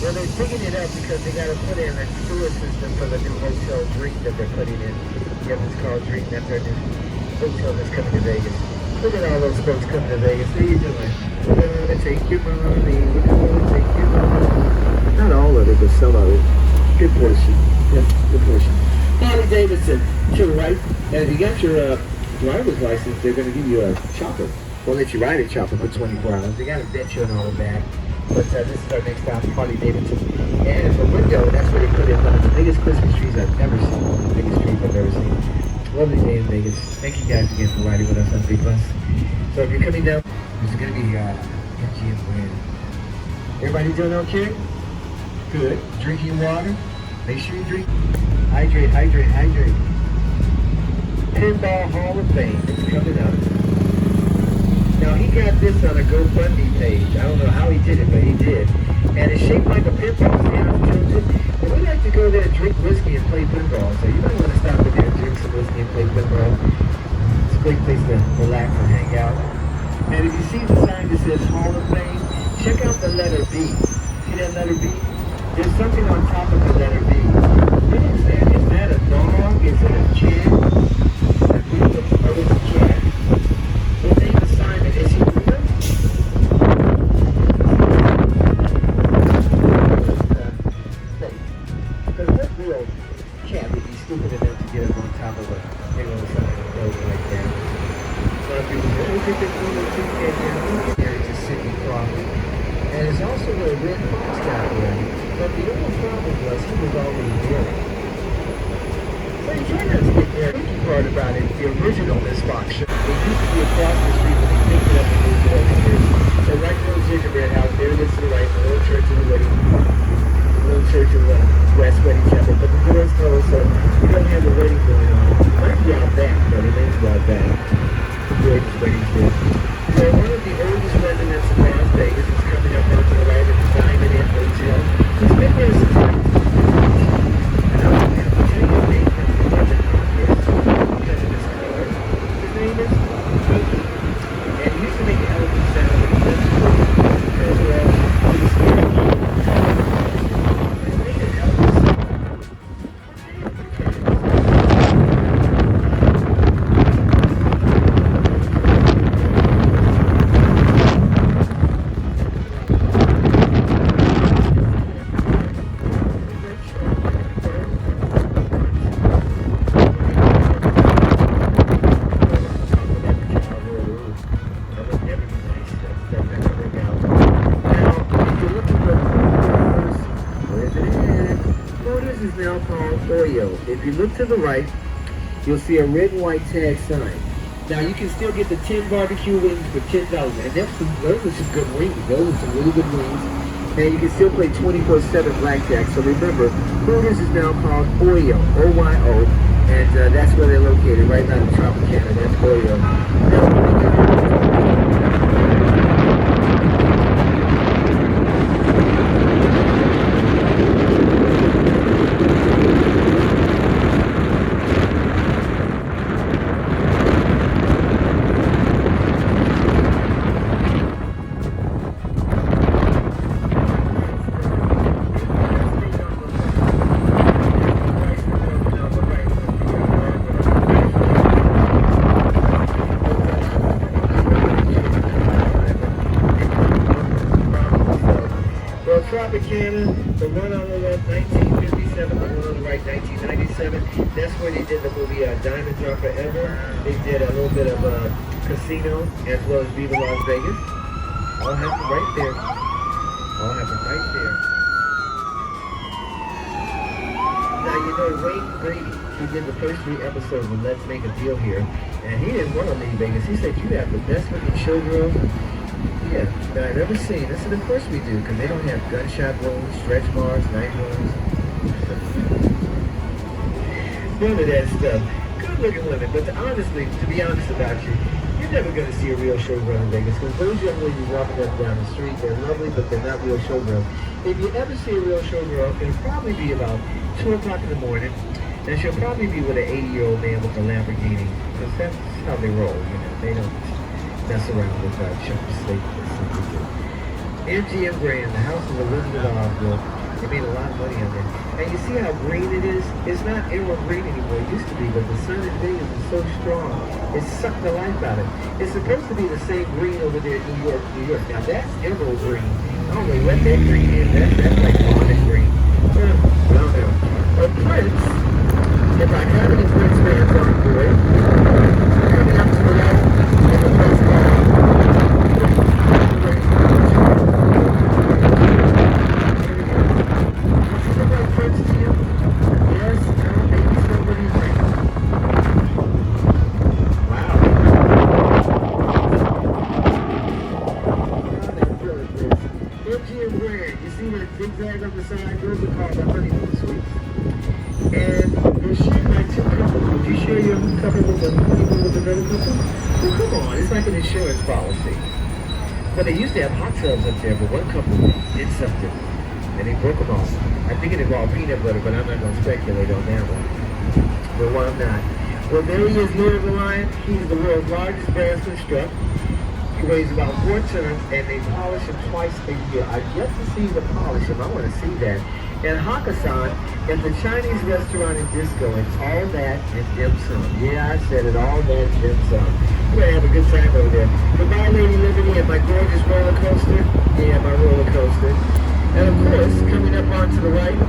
D: Well, they're picking it up because they got to put in a sewer system for the new hotel Dream that they're putting in. Yep, it's called Dream. That's our new hotel that's coming to Vegas. Look at all those folks coming to Vegas. How you doing? We're going to take your money. We're going to take your money. Not all of it, but some of it. Good portion. Yes, good portion. Harley Davidson, to your right. And if you got your driver's license, they're going to give you a chopper. won't let you ride a chopper for 24 hours. They got to vet you and all of that. But this is our next stop, Harley Davidson. And it's a window, that's where they put in one of the biggest Christmas trees I've ever seen. One of the biggest trees I've ever seen. Lovely day in Vegas. Thank you guys again for riding with us on Big Bus. So if you're coming down, there's going to be MGM Grand. Everybody doing okay? Good. Drinking water. Make sure you drink. Hydrate, hydrate, hydrate. Pinball Hall of Fame. It's coming up. Now he got this on a GoFundMe page. I don't know how he did it, but he did. And it's shaped like a pinball. But we like to go there and drink whiskey and play pinball. So you might want to stop in there and drink some whiskey and play pinball. It's a great place to relax and hang out. And if you see the sign that says Hall of Fame, check out the letter B. See that letter B? There's something on top of the letter B. What is that? Is that a dog? Is it a cat? I believe it's a cat. His name is Simon. Is he real? Because what real cat would be stupid enough to get up on top of a thing on the side of the building like that? A lot of people say, oh, think it's little too cat there. It's a Sidney Crawford. And it's also where Red Fox got there. But the only problem was he was already there. So you try not to get there. The tricky part about it, the original Miss Fox show, it used to be across the street when they picked it up and moved it over here. So right near the gingerbread house, there it is to the right, the little church in the wedding. The little church in the West Wedding Chapel. But the door's closed, so you don't have the wedding going on. It might be out back, but it may be out back. The greatest wedding's there. So one of the oldest residents of Las Vegas is coming up onto the right of the Diamond Inn Hotel. He's been there since 1950. And I don't have to tell you his name from the budget podcast because of his color. His name is Mickey. And he used to make an elegant sound when he was as well. He was scared of people. He made an elegant sound. If you look to the right, you'll see a red and white tag sign. Now you can still get the 10 barbecue wings for $10, and those are some good wings. Those are some really good wings. And you can still play 24/7 blackjack. So remember, Hooters is now called Oyo, O-Y-O, and that's where they're located, right now in Tropicana. That's Oyo. Tropicana, the one on the left, 1957, the one on the right, 1997. That's where they did the movie Diamond Drop Forever. They did a little bit of Casino as well as Viva Las Vegas. All happened right there. All happened right there. Now you know Wayne Brady, he did the first 3 episodes of Let's Make a Deal here, and he didn't want to leave Vegas. He said, you have the best looking showgirl that I've ever seen. This is the first we do, because they don't have gunshot wounds, stretch marks, knife wounds. None of that stuff. Good looking women, but honestly, to be honest about you, you're never going to see a real showgirl in Vegas, because those young ladies walking up down the street, they're lovely, but they're not real showgirls. If you ever see a real showgirl, it'll probably be about 2 o'clock in the morning, and she'll probably be with an 80-year-old man with a Lamborghini, because that's how they roll, you know. They don't mess around with chump sleep. MGM Grand, the house of Elizabeth Oswald. They made a lot of money on there. And you see how green it is? It's not emerald green anymore. It used to be, but the sun in Vegas is so strong. It sucked the life out of it. It's supposed to be the same green over there in New York, New York. Now that's emerald green. I don't know what that green is. That's like garnet green. I don't know. Prince, if I have any Prince fans on board, coming up to the left, in the first car. come on, it's like an insurance policy. Well, they used to have hot tubs up there, but one company did something, and they broke them off. I think it involved peanut butter, but I'm not going to speculate on that one. But why not? Well, there he is, Lord of the Lion. He's the world's largest brass construct. He weighs about 4 tons, and they polish him twice a year. I've yet to see them polish him. I want to see that. And Hakkasan is the Chinese restaurant and disco. It's all that and dim sum. Yeah, I said it, all that and dim sum. We're going to have a good time over there. Goodbye, Lady Liberty, and my gorgeous roller coaster. Yeah, my roller coaster. And of course, coming up onto the right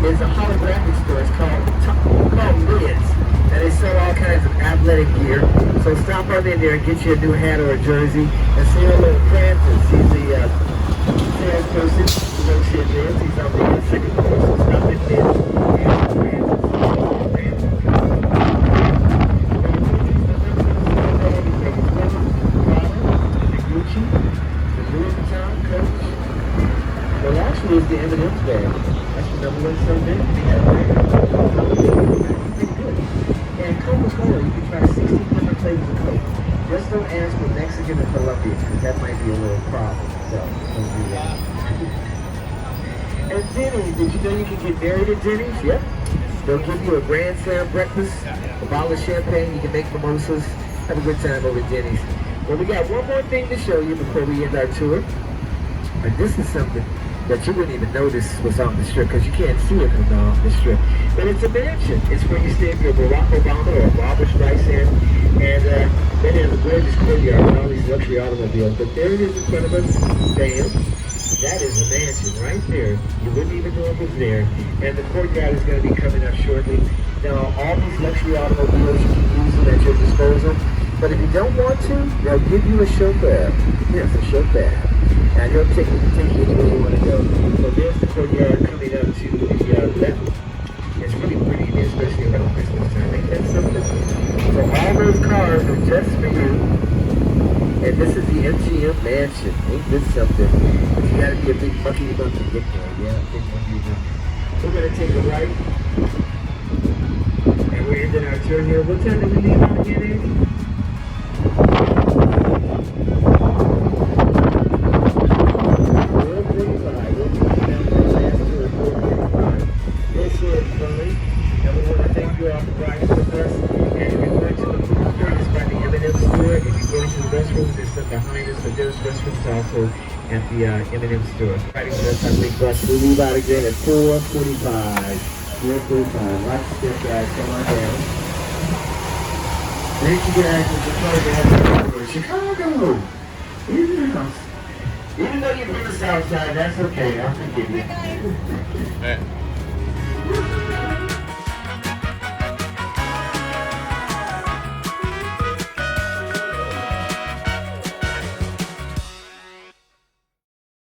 D: is a holographic store. It's called Voyage. And they sell all kinds of athletic gear. So stop on in there and get you a new hat or a jersey. And say hello to Francis. He's the salesperson who works here at Dance. He's on the second floor. So stop in there. Gucci, the Louis Vuitton coach. Well, actually, it's the M&M's bag. That's the number one so big. And Coca-Cola, you can try 16 different flavors of Coke. Just don't ask for Mexican or Colombian, because that might be a little problem. So, don't do that. And Denny's, did you know you can get married at Denny's? Yep. They'll give you a grand slam breakfast, a bottle of champagne, you can make mimosas. Have a good time over at Denny's. Well, we got one more thing to show you before we end our tour. And this is something that you wouldn't even notice was on the strip because you can't see it from off the strip. But it's a mansion. It's where you stay if you're Barack Obama or Barbara Streisand. And then there's a gorgeous courtyard with all these luxury automobiles. But there it is in front of us. Bam. That is a mansion right there. You wouldn't even know it was there. And the courtyard is going to be coming up shortly. Now, all these luxury automobiles, you can use them at your disposal. But if you don't want to, they'll give you a chauffeur. Yes, a chauffeur. And he'll take you anywhere you want to go. So there's the courtyard coming up to the left. It's really pretty, especially around Christmas time. Ain't that something? So all those cars are just for you. And this is the MGM Mansion. Ain't this something? You gotta be a big monkey to get there. Yeah, big monkey. We're gonna take a right. And we're ending our tour here. What time did we leave out again, Andy? Also at the M&M store. Riding with us on Big Bus. We leave out again at 4:45. 4:45. Watch the step, guys. Come on down. Thank you guys for Chicago. Even though you're from the South Side, that's okay. I'll forgive you.